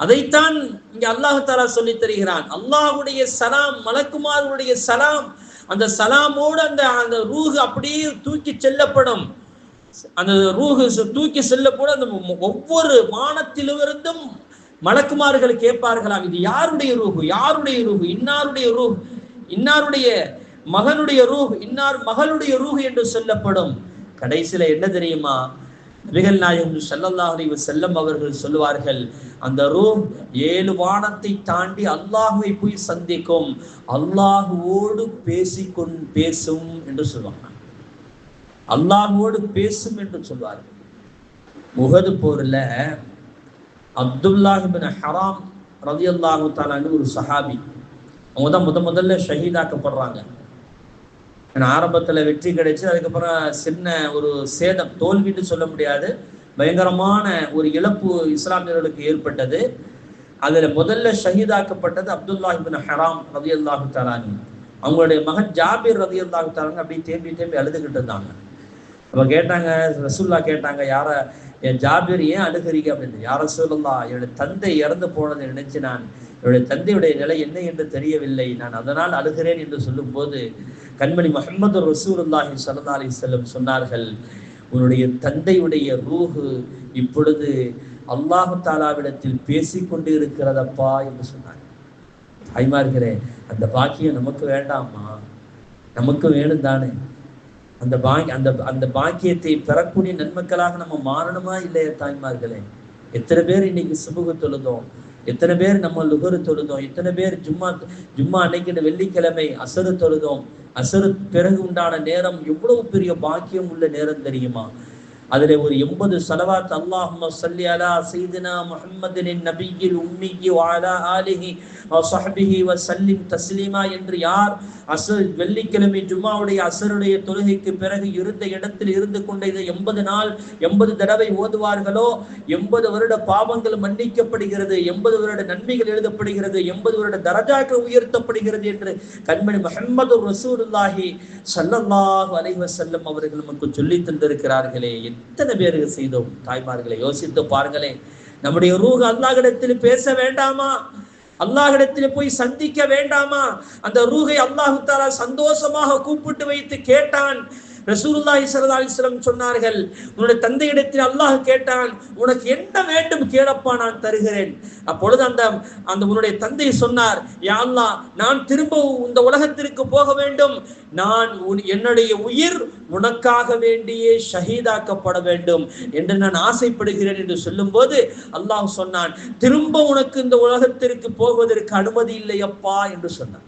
அதைத்தான் இங்க அல்லாஹ் தஆலா சொல்லி தருகிறான். அல்லாஹ்வுடைய சலாம், மலக்குமார்களுடைய சலாம், அந்த சலாமோடு அந்த ரூஹ் அப்படியே தூக்கி செல்லப்படும். அந்த ரூஹ் தூக்கி செல்லப்படும். அந்த ஒவ்வொரு வானத்திலிருந்தும் மலக்குமார்கள் கேட்பார்களாம், இது யாருடைய ரூஹ், யாருடைய ரூஹ், இன்னாருடைய ரூஹ், இன்னாருடைய மகனுடைய ரூஹ், இன்னார் மகளுடைய ரூஹ் என்று சொல்லப்படும். கடைசியில என்ன தெரியுமா, நபிகள் நாயகம் ஸல்லல்லாஹு அலைஹி வஸல்லம் அவர்கள் சொல்லுவார்கள், அந்த ரூஹ் 7 வானத்தை தாண்டி அல்லாஹ்வை போய் சந்திக்கும், அல்லாஹ்வோடு பேசும் என்று சொல்லுவாங்க. அல்லாஹ்வோடு பேசும் என்று சொல்வார்கள். உஹது போர்ல அப்துல்லாஹ் இப்னு ஹராம் ரலியல்லாஹு தஆலா ஒரு சஹாபி, அவங்க தான் முதல்ல ஷஹீதாக்கப்படுறாங்க. ஆரம்பத்துல வெற்றி கிடைச்சு, அதுக்கப்புறம் சின்ன ஒரு சேதம், தோல்வின்னு சொல்ல முடியாது, பயங்கரமான ஒரு இழப்பு இஸ்லாமியர்களுக்கு ஏற்பட்டது. அதுல முதல்ல ஷஹீதாக்கப்பட்டது அப்துல்லாஹ் இப்னு ஹராம் ரலியல்லாஹு தஆலா. அவங்களுடைய மகன் ஜாபிர் ரலியல்லாஹு தஆலா அப்படியே தேம்பி அழுதுகிட்டு இருந்தாங்க. அப்ப கேட்டாங்க, ரசூல்லா கேட்டாங்க, யார என் ஜாபிர் ஏன் அழுகிறீங்க அப்படின்னு. யார ரசூலுல்லாஹ், என்னுடைய தந்தை இறந்து போனதை நினைச்சு நான், என்னுடைய தந்தையுடைய நிலை என்ன என்று தெரியவில்லை, நான் அதனால் அழுகிறேன் என்று சொல்லும் போது கண்மணி முஹம்மது ரசூலுல்லாஹி ஸல்லல்லாஹு அலைஹி வஸல்லம் சொன்னார்கள், உன்னுடைய தந்தையுடைய ரூஹு இப்பொழுது அல்லாஹு தாலாவிடத்தில் பேசிக்கொண்டு இருக்கிறதப்பா என்று சொன்னார். தாய்மார்களே, அந்த பாக்கியம் நமக்கு வேண்டாமா? நமக்கு வேணும் தானே? அந்த பாக்கியத்தை பெறக்கூடிய நன்மக்களாக நம்ம மாறணுமா இல்லையா தாய்மார்களே? எத்தனை பேர் இன்னைக்கு சுபுகு தொழுதோம், எத்தனை பேர் நம்ம லுகரு தொழுதோம், எத்தனை பேர் ஜும்மா அன்னைக்கு வெள்ளிக்கிழமை அசரு தொழுதோம். அசரு பிறகு உண்டான நேரம் எவ்வளவு பெரிய பாக்கியம் உள்ள நேரம் தெரியுமா? அதுல ஒரு 80 ஸலவாத், அல்லாஹும்ம ஸல்லி அலா சய்யிதினா முஹம்மதின் நபியில் உம்மியி வ அலா ஆலிஹி வ ஸஹ்பிஹி வ ஸல்லிம் தஸ்லீமா என்று யார் அசர் வெள்ளிக்கிழமை ஜும்மாவுடைய அசருடைய தொழுகைக்கு பிறகு இருந்த இடத்தில் இருந்து கொண்டு இதை 80 நாள் 80 தடவை ஓதுவார்களோ 80 வருட பாவங்கள் மன்னிக்கப்படுகிறது, 80 வருட நன்மைகள் எழுதப்படுகிறது, 80 வருட தரஜாக்கள் உயர்த்தப்படுகிறது என்று கண்மணி முஹம்மது ரசூலுல்லாஹி ஸல்லல்லாஹு அலைஹி வஸல்லம் அவர்கள் நமக்கு சொல்லி தந்திருக்கிறார்களே. எத்தனை பேருக்கு செய்தோம் தாய்மார்களை? யோசித்து பாருங்களே. நம்முடைய ரூஹ் அல்லாஹ்விடத்தில் பேச வேண்டாமா? அல்லாஹ்விடத்தில் போய் சந்திக்க வேண்டாமா? அந்த ரூஹை அல்லாஹ் தஆலா சந்தோஷமாக கூப்பிட்டு வைத்து கேட்டான். ரசூலுல்லாஹி ஸல்லல்லாஹு அலைஹி வஸல்லம் சொன்னார்கள், உன்னுடைய தந்தையிடத்தில் அல்லாஹ் கேட்டான், உனக்கு என்ன வேண்டும் கேளப்பா, நான் தருகிறேன். அப்பொழுது அந்த உன்னுடைய தந்தை சொன்னார், யா அல்லாஹ், நான் திரும்ப இந்த உலகத்திற்கு போக வேண்டும், நான் என்னுடைய உயிர் உனக்காக வேண்டியே ஷஹீதாக்கப்பட வேண்டும் என்று நான் ஆசைப்படுகிறேன் என்று சொல்லும் போது அல்லாஹ் சொன்னான், திரும்ப உனக்கு இந்த உலகத்திற்கு போவதற்கு அனுமதி இல்லை அப்பா என்று சொன்னான்.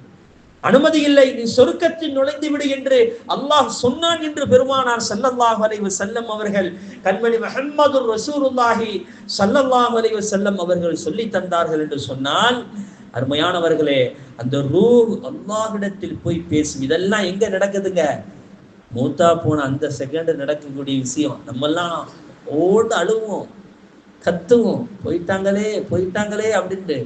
அனுமதி இல்லை, நீ சொர்க்கத்தில் நுழைந்து விடு என்று அல்லாஹ் சொன்னான் என்று பெருமானார் ஸல்லல்லாஹு அலைஹி வஸல்லம் அவர்கள் கண்மணி முஹம்மது ரசூலுல்லாஹி ஸல்லல்லாஹு அலைஹி வஸல்லம் அவர்கள் சொல்லி தந்தார்கள் என்று சொன்னால், அருமையானவர்களே, அந்த ரூஹ் அல்லாஹ்விடத்தில் போய் பேசும். இதெல்லாம் எங்க நடக்குதுங்க? மூத்தா போன அந்த செகண்ட் நடக்கக்கூடிய விஷயம். நம்மெல்லாம் ஓடு அழுவோம், கத்துவோம், போயிட்டாங்களே அப்படின்ட்டு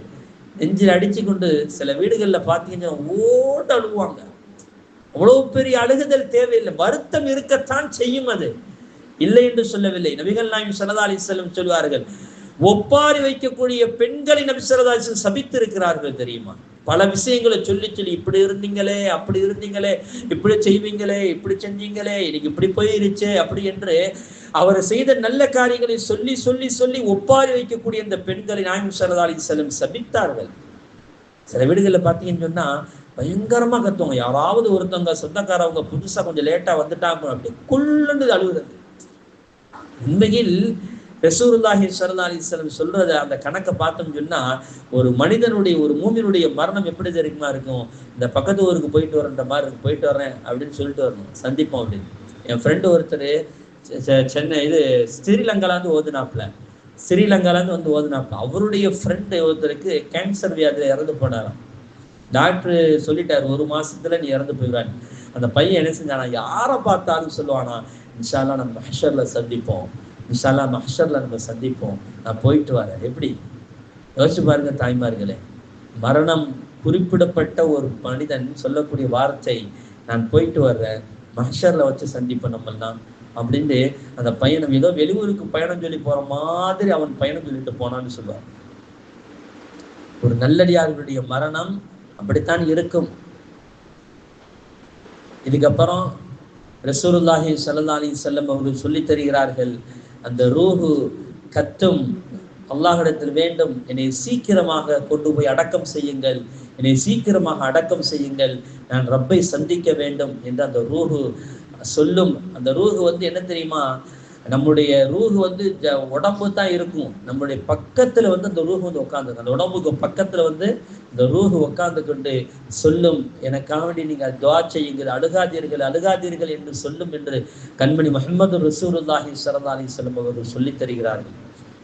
நெஞ்சில் அடிச்சு கொண்டு. சில வீடுகள்ல பாத்தீங்கன்னா ஓடு அழுவாங்க. அவ்வளவு பெரிய அழுகுதல் தேவையில்லை, வருத்தம் இருக்கத்தான் செய்யும், அது இல்லை என்று சொல்லவில்லை. நபிகள் நாயகம் ஸல்லல்லாஹு அலைஹி வஸல்லம் சொல்வார்கள், ஒப்பாரி வைக்கக்கூடிய பெண்களை நபி ஸல்லல்லாஹு அலைஹி வஸல்லம் சபித்து இருக்கிறார்கள் தெரியுமா? பல விஷயங்களை சொல்லி இப்படி இருந்தீங்களே, அப்படி இருந்தீங்களே, இப்படி செய்வீங்களே, இப்படி செஞ்சீங்களே, இன்னைக்கு இப்படி போயிருச்சே அப்படி என்று அவர் செய்த நல்ல காரியங்களை சொல்லி சொல்லி சொல்லி ஒப்பாரி வைக்கக்கூடிய இந்த பெண்களை நாயகம் ஸல்லல்லாஹு அலைஹி வஸல்லம் சபித்தார்கள். சில வீடுகளில் பார்த்தீங்கன்னு சொன்னா பயங்கரமா கத்துவாங்க. யாராவது ஒருத்தவங்க சொந்தக்காரவங்க புதுசா கொஞ்சம் லேட்டா வந்துட்டாங்க அப்படி குள்ளுண்டு அழுகுறது. உண்மையில் ரசூலுல்லாஹி ஸல்லல்லாஹு அலைஹி வஸல்லம் சொல்றத அந்த கணக்கை பார்த்தோம்னு சொன்னா, ஒரு மனிதனுடைய, ஒரு மூமினுடைய மரணம் எப்படி தெரியுமா இருக்கும்? இந்த பக்கத்து ஊருக்கு போயிட்டு வரன்ற மாதிரி இருக்கு, போயிட்டு வரேன் அப்படின்னு சொல்லிட்டு வரணும், சந்திப்போம் அப்படின்னு. என் ஃப்ரெண்டு ஒருத்தர் சென்னை ஸ்ரீலங்காலேருந்து ஓதுனாப்ல அவருடைய ஃப்ரெண்டு ஒருத்தருக்கு கேன்சர் வியாதியில் இறந்து போனாராம். டாக்டர் சொல்லிட்டாரு, 1 மாசத்துல நீ இறந்து போயிடுவான். அந்த பையன் என்ன செஞ்சானா, யாரை பார்த்தாலும் சொல்லுவானா, இன்ஷா அல்லாஹ் நம்ம மஹ்ஷர்ல சந்திப்போம், இன்ஷா அல்லாஹ் மஹ்ஷர்ல நம்ம சந்திப்போம், நான் போயிட்டு வரேன். எப்படி யோசிச்சு பாருங்க தாய்மார்களே. மரணம் குறிப்பிடப்பட்ட ஒரு மனிதன் சொல்லக்கூடிய வார்த்தை, நான் போயிட்டு வர்றேன், மஹ்ஷர்ல வச்சு சந்திப்போம் நம்மெல்லாம் அப்படின்னு. அந்த பையனை ஏதோ வெளியூருக்கு பயணம் சொல்லி போற மாதிரி அவன் பயணம் சொல்லிட்டு போனான்னு சொல்லுவார். ஒரு நல்லடியார்களுடைய மரணம் அப்படித்தான் இருக்கும். இதுக்கப்புறம் ரசூலுல்லாஹி ஸல்லல்லாஹு அலைஹி வஸல்லம் அவர்கள் சொல்லி தருகிறார்கள், அந்த ரூஹு கத்தும், அல்லாஹ்விடத்தில் வேண்டும், என்னை சீக்கிரமாக கொண்டு போய் அடக்கம் செய்யுங்கள், என்னை சீக்கிரமாக அடக்கம் செய்யுங்கள், நான் ரப்பை சந்திக்க வேண்டும் என்று அந்த ரூஹு சொல்லும். அந்த ரூஹு என்ன தெரியுமா, நம்முடைய ரூஹு உடம்பு தான் இருக்கும், நம்முடைய பக்கத்துல அந்த ரூஹு உட்காந்துருக்கு, அந்த உடம்புக்கு பக்கத்துல இந்த ரூஹு உட்கார்ந்து கொண்டு சொல்லும், எனக்காக வேண்டி நீங்க துஆ செய்யுங்கள், அழுகாதீர்கள் என்று சொல்லும் என்று கண்மணி முஹம்மது ரசூலுல்லாஹி ஸல்லல்லாஹு அலைஹி வஸல்லம் அவர்கள் சொல்லி தருகிறார்கள்.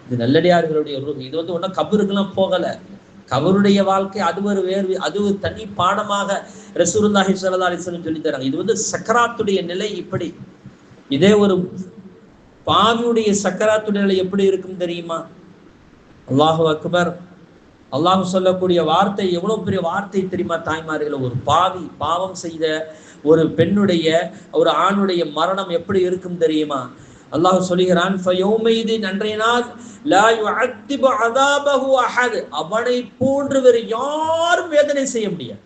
இது நல்லடியார்களுடைய ரூஹு. இது ஒன்றும் கபருக்கெல்லாம் போகல, கபருடைய வாழ்க்கை அது ஒரு தனி பாடமாக ரசூலுல்லாஹி ஸல்லல்லாஹு அலைஹி வஸல்லம் சொல்லி தராங்க. இது சக்கராத்துடைய நிலை இப்படி. இதே ஒரு பாவியுடைய சக்கராத்துடைய நிலை எப்படி இருக்கும் தெரியுமா? அல்லாஹு அக்பர். அல்லாஹ் சொல்லக்கூடிய வார்த்தை எவ்வளவு பெரிய வார்த்தை தெரியுமா தாய்மார்கள்? ஒரு பாவி பாவம் செய்த ஒரு பெண்ணுடைய ஒரு ஆணுடைய மரணம் எப்படி இருக்கும் தெரியுமா? அல்லாஹ் சொல்லுகிறான், அன்றைய நாள் அவனை போன்று வேறு யாரும் வேதனை செய்ய முடியாது.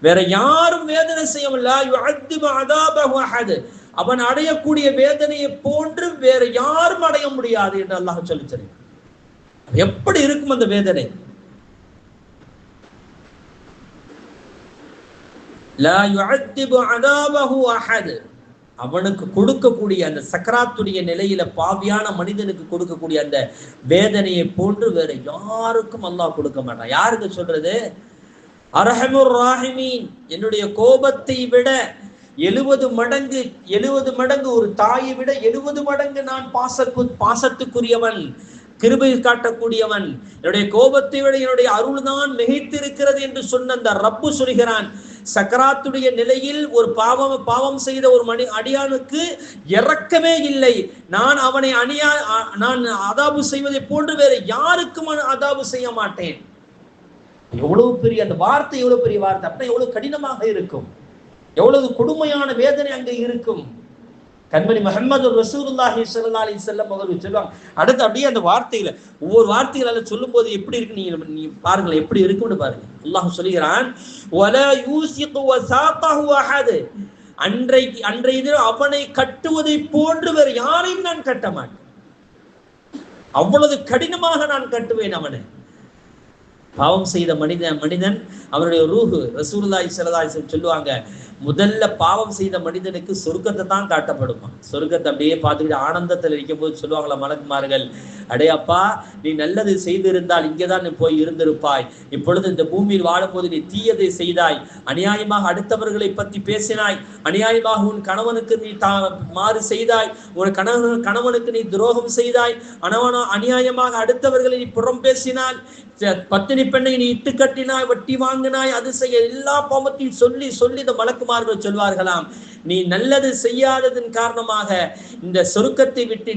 வேற யாரும் வேதனை செய்ய முடியாது. அவன் அடையக்கூடிய வேதனையை போன்று வேற யாரும் அடைய முடியாது என்று அல்லாஹ் சொல்லி. எப்படி இருக்கும் அந்த வேதனை? அவனுக்கு கொடுக்கக்கூடிய அந்த சக்கராத்துடைய நிலையில பாவியான மனிதனுக்கு கொடுக்கக்கூடிய அந்த வேதனையை போன்று வேற யாருக்கும் அல்லாஹ் கொடுக்க மாட்டான். யாருக்கு சொல்றது? அரஹமுர் ராஹிமீன், என்னுடைய கோபத்தை விட 70 மடங்கு ஒரு தாயை விட 70 மடங்கு நான் பாசத்துக்குரியவன், கிருபை காட்டக்கூடியவன். என்னுடைய கோபத்தை விட என்னுடைய அருள் தான் மிகைத்திருக்கிறது என்று சொன்ன அந்த ரப்பு சொல்கிறான், சக்கராத்துடைய நிலையில் ஒரு பாவம் செய்த ஒரு அடியானுக்கு இரக்கமே இல்லை. நான் அவனை நான் அதாபு செய்வதை போன்று வேற யாருக்கும் அதாபு செய்ய மாட்டேன். எவ்வளவு பெரிய அந்த வார்த்தை, எவ்வளவு பெரிய வார்த்தை! அப்படின்னா எவ்வளவு கடினமாக இருக்கும், எவ்வளவு கொடுமையான வேதனை அங்கே இருக்கும். கண்மணி முஹம்மது ரசூலுல்லாஹி ஸல்லல்லாஹு அலைஹி வஸல்லம் அவர்கள் சொல்லுவாங்க. அடுத்து அப்படியே அந்த வார்த்தையில ஒவ்வொரு வார்த்தைகளால சொல்லும் போது எப்படி இருக்கு நீ பாருங்கள், எப்படி இருக்குன்னு பாருங்க. அல்லாஹ் சொல்லுகிறான், வலா யூசிகு வசாகஹு அஹத், அன்றைய தினம் அவனை கட்டுவதை போன்று வேறு யாரையும் நான் கட்ட மாட்டேன். அவ்வளவு கடினமாக நான் கட்டுவேன் அவனை. பாவம் செய்த மனிதன் அவனுடைய ரூஹு, ரசூலுல்லாஹி ஸல்லல்லாஹு அலைஹி வஸல்லம் சொல்லுவாங்க, முதல்ல பாவம் செய்த மனிதனுக்கு சொர்க்கத்தை தான் காட்டப்படுமா. சொர்க்கத்தை அப்படியே பார்த்துக்கிட்டு ஆனந்தத்தில் இருக்கும் போது சொல்லுவாங்களா மலக்குமார்கள், அடையப்பா நீ நல்லது செய்திருந்தால் இங்கேதான் நீ போய் இருந்திருப்பாய். இப்பொழுது இந்த பூமியில் வாழும்போது நீ தீயதை செய்தாய், அநியாயமாக அடுத்தவர்களை பற்றி பேசினாய், அநியாயமாக உன் கணவனுக்கு நீ மாறு செய்தாய், உன் கணவனுக்கு நீ துரோகம் செய்தாய், அநியாயமாக அடுத்தவர்களை நீ புறம் பேசினாய், பத்தினி பெண்ணை நீ இட்டு கட்டினாய், வட்டி வாங்கினாய், அது செய்ய எல்லா பாவத்தையும் சொல்லி சொல்லி இந்த மலக்குமார்கள் சொல்வார்களாம், நீ நல்லது செய்யாததன் காரணமாக இந்த சொர்க்கத்தை விட்டு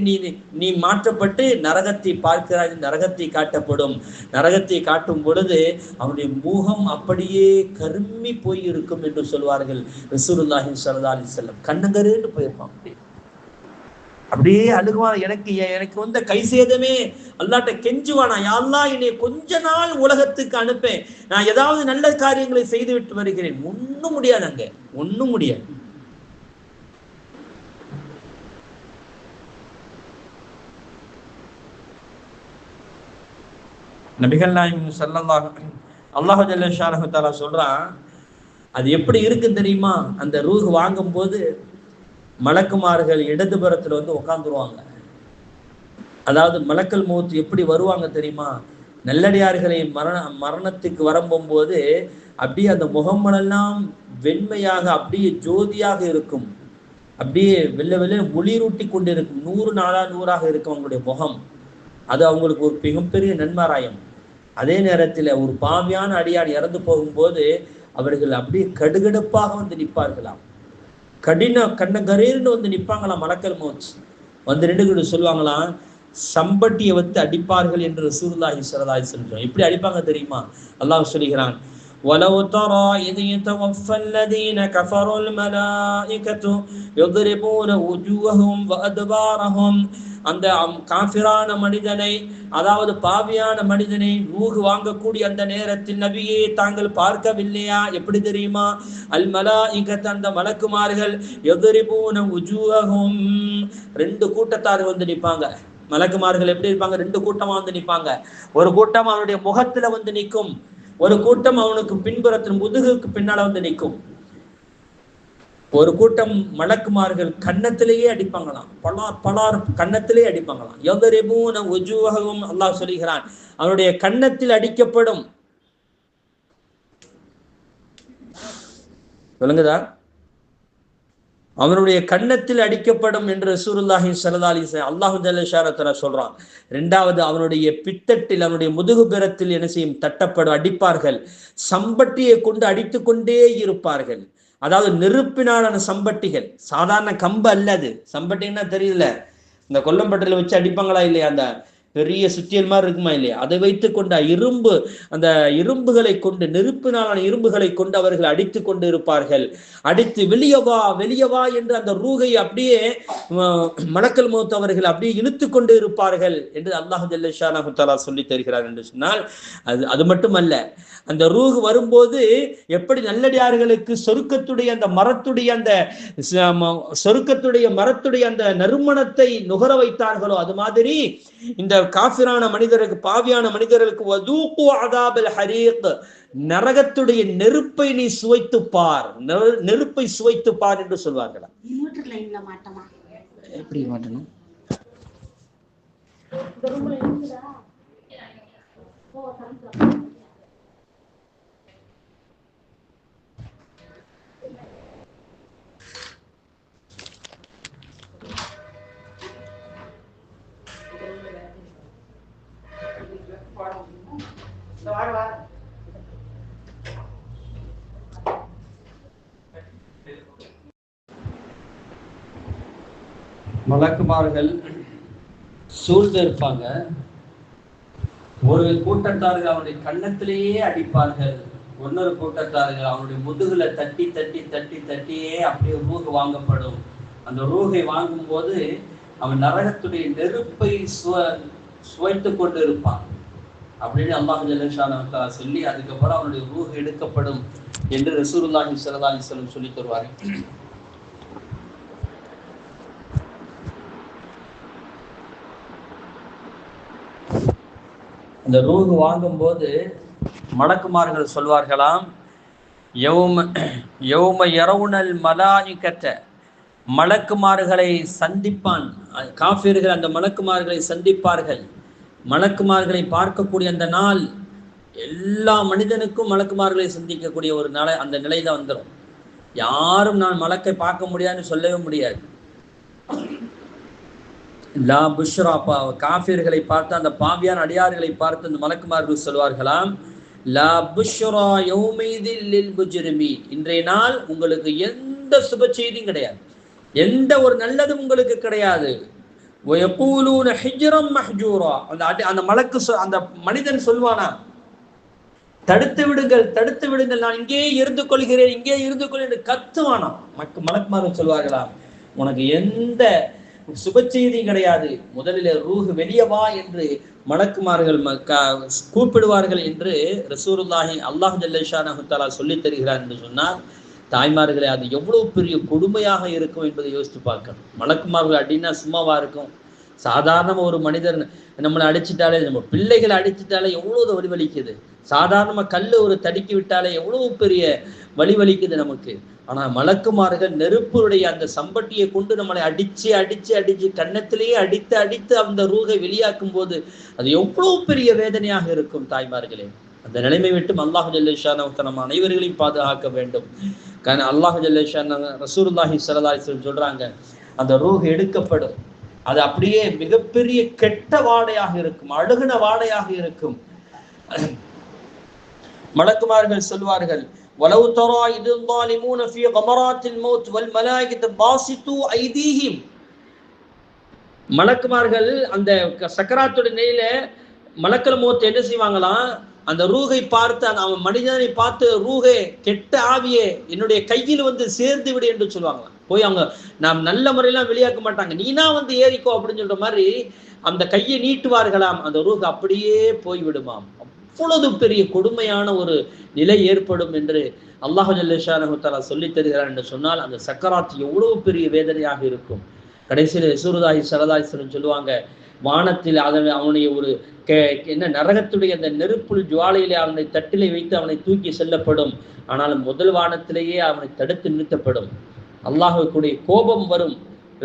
நீ மாற்றப்பட்டு நரகத்தை பார்க்கிறாய், நரகத்தை காட்டப்படும். நரகத்தை காட்டும் பொழுது அவனுடைய முகம் அப்படியே கரும்மி போய் இருக்கும் என்று சொல்வார்கள் ரசூலுல்லாஹி ஸல்லல்லாஹு அலைஹி வஸல்லம். கண்ணங்கரேன்னு போயிருப்பான், அப்படியே அழுகுவான். எனக்கு வந்த கை சேதமே அல்லாஹ்ட்ட கெஞ்சுவானா, யா அல்லாஹ் என்னை கொஞ்ச நாள் உலகத்துக்கு அனுப்பேன், நான் ஏதாவது நல்ல காரியங்களை செய்து விட்டு வருகிறேன். ஒன்னும் முடியாது, அங்க ஒன்னும் முடியாது. நபிகள் நாயகம் ஸல்லல்லாஹு அல்லாஹு ஜல்ல ஷானஹு தஆலா சொல்றான், அது எப்படி இருக்கு தெரியுமா? அந்த ரூஹ் வாங்கும் போது மலக்குமார்கள் இடதுபுறத்துல வந்து உட்கார்ந்துருவாங்க. அதாவது மலக்கல் மௌத் எப்படி வருவாங்க தெரியுமா? நல்லடியார்களை மரணத்துக்கு வரம்போது அப்படியே அந்த முகமெல்லாம் வெண்மையாக அப்படியே ஜோதியாக இருக்கும், அப்படியே வெள்ளை ஒளிரூட்டி கொண்டு இருக்கும், 100 நாளா 100ஆக இருக்கும் அவங்களுடைய முகம். அது அவங்களுக்கு ஒரு மிகப்பெரிய நன்மாராயம். அதே நேரத்தில் ஒரு பாவியான அடியார் இறந்து போகும்போது அவர்கள் அப்படியே கடுகடுப்பாக வந்து நிற்பார்களாம், கண்ணகரேன்னு வந்து நிற்பாங்களாம். மலக்கல் மௌத் வந்து நின்று சொல்லுவாங்களாம், சம்பட்டியை வந்து அடிப்பார்கள் என்று ரசூலுல்லாஹி ஸல்லல்லாஹு அலைஹி வஸல்லம். எப்படி அடிப்பாங்க தெரியுமா? அல்லாஹ் சொல்கிறான், وَلَوْ تَرَى إِذْ يَتَوَفَّى الَّذِينَ كَفَرُوا الْمَلَائِكَةُ يَضْرِبُونَ وُجُوهَهُمْ وَأَدْبَارَهُمْ. அந்த காஃபிரான மனிதனை, அதாவது பாவியான மனிதனை ரூஹ் வாங்கக்கூடிய அந்த நேரத்தில் நபியே தாங்கள் பார்க்கவில்லையா? எப்படி தெரியுமா? அல் மலாயிகத், அந்த மலக்குமார்கள், யத்ரிபூன வுஜூஹஹும், 2 கூட்டத்தார் வந்து நிற்பாங்க. மலக்குமார்கள் எப்படி இருப்பாங்க? 2 கூட்டமா வந்து நிற்பாங்க. ஒரு கூட்டம் அவனுடைய முகத்துல வந்து நிற்கும், ஒரு கூட்டம் அவனுக்கு பின்புறத்தின் முதுகுக்கு பின்னால வந்து நிற்கும். ஒரு கூட்டம் மலக்குமார்கள் கன்னத்திலேயே அடிப்பாங்களாம், பலார் கன்னத்திலே அடிப்பாங்களாம். யத்ரிபூன வுஜூஹஹும், அல்லாஹ் சொல்கிறான் அவனுடைய கன்னத்தில் அடிக்கப்படும். சொல்லுங்கதா, அவனுடைய கன்னத்தில் அடிக்கப்படும் என்று ரசூலுல்லாஹி ஸல்லல்லாஹு அலைஹி வஸல்லம் அல்லாஹ் ஜல்ல ஷானஹு சொல்றான். 2வது அவனுடைய பித்தட்டில், அவனுடைய முதுகுபுறத்தில் என்ன செய்யும்? தட்டப்படும், அடிப்பார்கள். சம்பட்டியை கொண்டு அடித்து கொண்டே இருப்பார்கள். அதாவது நெருப்பினாலான சம்பட்டிகள், சாதாரண கம்பு அல்லது. சம்பட்டின்னா தெரியல, இந்த கொல்லம்பட்டில வச்சு அடிப்பாங்களா இல்லையா, அந்த பெரிய சுத்தியல் மாதிரி இருக்குமா இல்லையா, அதை வைத்துக் கொண்ட இரும்பு, அந்த இரும்புகளை கொண்டு, நெருப்பினாலான இரும்புகளை கொண்டு அவர்கள் அடித்து கொண்டு இருப்பார்கள். அடித்து வெளியவா வெளியவா என்று அந்த ரூகை அப்படியே மலக்கல் மௌத் அவர்கள் அப்படியே இழுத்து கொண்டு இருப்பார்கள் என்று அல்லாஹ் ஜல்ல ஷானஹு தஆலா சொல்லி தருகிறார் என்று சொன்னால், அது மட்டுமல்ல, அந்த ரூஹ் வரும்போது எப்படி நல்லடியார்களுக்கு சொருக்கத்துடைய அந்த மரத்துடைய அந்த சொருக்கத்துடைய மரத்துடைய அந்த நறுமணத்தை நுகர வைத்தார்களோ, அது மாதிரி இந்த காஃபிரான மனிதருக்கு, பாவியான மனிதர்களுக்கு வதூகு அதாபல் ஹரீக், நரகத்துடைய நெருப்பை நீ சுவைத்து பார், நெருப்பை சுவைத்து பார் என்று சொல்வார்களா. எப்படி மாட்டணும்? மலக்குமார்கள் சூழ்ந்து இருப்பாங்க. ஒரு கூட்டத்தார்கள் அவனுடைய கன்னத்திலேயே அடிப்பார்கள், இன்னொரு கூட்டத்தார்கள் அவனுடைய முதுகுல தட்டி தட்டி தட்டி தட்டியே அப்படியே ரூஹ் வாங்கப்படும். அந்த ரூஹை வாங்கும் போது அவன் நரகத்துடைய நெருப்பை சுவைத்து கொண்டு இருப்பான் அப்படின்னு அல்லாஹ் ஜல்ல ஷானஹு சொல்லி, அதுக்கப்புறம் அவனுடைய ரூஹ் எடுக்கப்படும் என்று ரசூலுல்லாஹி ஸல்லல்லாஹு அலைஹி வஸல்லம் சொல்லி தருவார்கள். அந்த ரூஹ் வாங்கும் போது மலக்குமார்கள் சொல்வார்களாம், யௌம யரவுனல் மலாயிகத்த, மலக்குமார்களை சந்திப்பான். காஃபிர்கள் அந்த மலக்குமார்களை சந்திப்பார்கள். மலக்குமார்களை பார்க்கக்கூடிய அந்த நாள், எல்லா மனிதனுக்கும் மலக்குமார்களை சந்திக்கக்கூடிய ஒரு நாளை, அந்த நிலையில வந்துடும். யாரும் நான் மலக்கை பார்க்க முடியாதுன்னு சொல்லவே முடியாது. லா புஷ்ரா, காஃபிர்களை பார்த்து, அந்த பாவியான அடியார்களை பார்த்து அந்த மலக்குமார்கள் சொல்வார்களாம், லா புஷ்ரா யௌமைதில் லில் முஜ்ரிமீன், இன்றைய நாள் உங்களுக்கு எந்த சுப செய்தியும் கிடையாது, எந்த ஒரு நல்லதும் உங்களுக்கு கிடையாது. வயகூலூன ஹிஜ்ரம் மஹ்ஜூரா, அந்த மலக்கு அந்த மனிதன் சொல்வானா, தடுத்து விடுங்கள் தடுத்து விடுங்கள், நான் இங்கே இருந்து கொள்கிறேன் இங்கே இருந்து கொள்கிறேன் கத்துவானா. மலக்குமார்கள் சொல்வார்களாம், உனக்கு எந்த சுப செய்தி கிடையாது, முதலில் ரூஹ் வெளியவா என்று மலக்குமார்கள் கூப்பிடுவார்கள் என்று ரசூலுல்லாஹி அல்லாஹ் ஜல்ல ஷானஹு தஆலா சொல்லி தருகிறார் என்று சொன்னால், தாய்மார்களே, அது எவ்வளவு பெரிய கொடுமையாக இருக்கும் என்பதை யோசித்து பார்க்கணும். மலக்குமார்கள் அடின்னா சும்மாவா இருக்கும்? சாதாரண ஒரு மனிதர் நம்மளை அடிச்சுட்டாலே, நம்ம பிள்ளைகளை அடிச்சுட்டாலே எவ்வளவு வலி வலிக்குது. சாதாரணமா கல்லு ஒரு தடுக்கி விட்டாலே எவ்வளவு பெரிய வலி வலிக்குது நமக்கு. ஆனா மலக்குமார்கள் நெருப்புடைய அந்த சம்பட்டியை கொண்டு நம்மளை அடிச்சு அடிச்சு அடிச்சு கன்னத்திலேயே அடித்து அடித்து அந்த ரூஹை வெளியாக்கும் போது அது எவ்வளவு பெரிய வேதனையாக இருக்கும் தாய்மார்களே. அந்த நிலைமை விட்டு அல்லாஹ் ஜல்ல ஷானஹு நம்ம அனைவர்களையும் பாதுகாக்க வேண்டும். அல்லாஹ் ஜல்ல ஷானஹு ரசூலுல்லாஹி ஸல்லல்லாஹு அலைஹி வஸல்லம் சொல்றாங்க, அந்த ரூஹ் எடுக்கப்படும், அது அப்படியே மிகப்பெரிய கெட்ட வாடையாக இருக்கும், அழுகுன வாடையாக இருக்கும். மலக்குமார்கள் சொல்வார்கள், வலவு தரா இதில் ஸாலிமூன ஃபீ கமராத்தில் மௌத் வல் மலாயிகத்து பாசித்து ஐதீஹிம், மலக்குமார்கள் அந்த சக்கராத்துடைய நிலையில மலக்கல் மௌத் என்ன செய்வாங்களாம், அந்த ரூஹை பார்த்து, அவன் மனிதனை பார்த்து, ரூஹே கெட்ட ஆவியே என்னுடைய கையில் வந்து சேர்ந்து விடு என்று சொல்லுவாங்களாம். போய் அவங்க நாம் நல்ல முறையெல்லாம் வெளியாக்க மாட்டாங்க, நீனா வந்து ஏறிக்கோ அப்படின்னு சொல்ற மாதிரி அந்த கையை நீட்டுவார்களாம், அந்த ரூஹ் அப்படியே போய் விடுமாம். அவ்வளவு பெரிய கொடுமையான ஒரு நிலை ஏற்படும் என்று அல்லாஹ் ஜல்ல ஷானஹு தஆலா சொல்லி தருகிறார் என்று சொன்னால், அந்த சக்கராத் எவ்வளவு பெரிய வேதனையாக இருக்கும். கடைசியில் ரசூலுல்லாஹி ஸல்லல்லாஹு அலைஹி வஸல்லம் சொல்லுவாங்க, வானத்தில் அவனுடைய ஒரு என்ன நரகத்துடைய அந்த நெருப்புள் ஜுவாலையிலே அவனை தட்டிலை வைத்து அவனை தூக்கி செல்லப்படும். ஆனாலும் முதல் வானத்திலேயே அவனை தடுத்து நிறுத்தப்படும். அல்லாஹ்வுடைய கோபம் வரும்.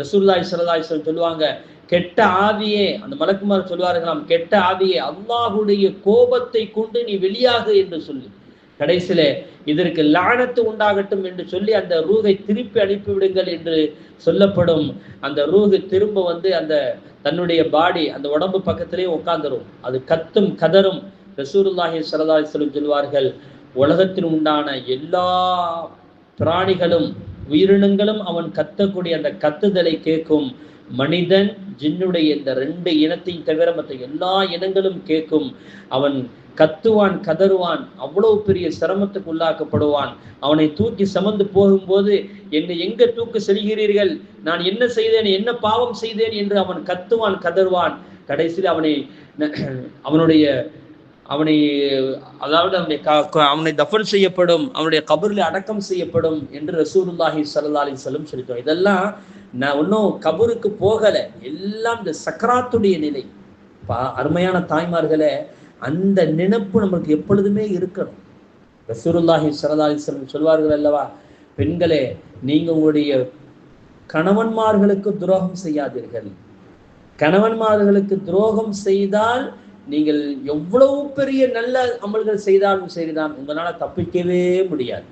ரசூலுல்லாஹி ஸல்லல்லாஹு அலைஹி வஸல்லம் சொல்லுவாங்க, கெட்ட ஆவியே, அந்த மலக்குமார் சொல்வார்களாம், கெட்ட ஆவியே அல்லாஹ்வுடைய கோபத்தை கொண்டு நீ வெளியாக என்று சொல்லி, கடைசியில இதற்கு லானத்து உண்டாகட்டும் என்று சொல்லி அந்த ரூஹை திருப்பி அனுப்பிவிடுங்கள் என்று சொல்லப்படும். அந்த ரூஹு திரும்ப வந்து அந்த தன்னுடைய பாடி அந்த உடம்பு பக்கத்திலேயே உட்கார்ந்துரும். அது கத்தும் கதரும். ரசூலுல்லாஹி ஸல்லல்லாஹு அலைஹி வஸல்லம் சொல்வார்கள், உலகத்தில் உண்டான எல்லா பிராணிகளும் உயிரினங்களும் அவன் கத்தக்கூடிய அந்த கத்துதலை கேட்கும். மனிதன் ஜின்னுடைய இந்த 2 இனத்தையும் தவிர மற்ற எல்லா இனங்களும் கேட்கும். அவன் கத்துவான், கதறுவான், அவ்வளவு பெரிய சிரமத்துக்கு உள்ளாக்கப்படுவான். அவனை தூக்கி சுமந்து போகும்போது, என்னை எங்க தூக்கு செல்கிறீர்கள், நான் என்ன செய்தேன், என்ன பாவம் செய்தேன் என்று அவன் கத்துவான், கதறுவான். கடைசியில் அவனை தஃபன் செய்யப்படும், அவனுடைய கபரில் அடக்கம் செய்யப்படும் என்று ரசூலுல்லாஹி ஸல்லல்லாஹு அலைஹி வஸல்லம் சொல்லிட்டோம். இதெல்லாம் நான் இன்னும் கபருக்கு போகலை, எல்லாம் இந்த சக்கராத்துடைய நிலை. அருமையான தாய்மார்களே, அந்த நினைப்பு நமக்கு எப்பொழுதுமே இருக்கணும். ரசூலுல்லாஹி ஸல்லல்லாஹு அலைஹி வஸல்லம் சொல்வார்கள் அல்லவா, பெண்களே நீங்க உங்களுடைய கணவன்மார்களுக்கு துரோகம் செய்யாதீர்கள். கணவன்மார்களுக்கு துரோகம் செய்தால் நீங்கள் எவ்வளவு பெரிய நல்ல அமல்கள் செய்தாலும் சரிதான், உங்களால தப்பிக்கவே முடியாது.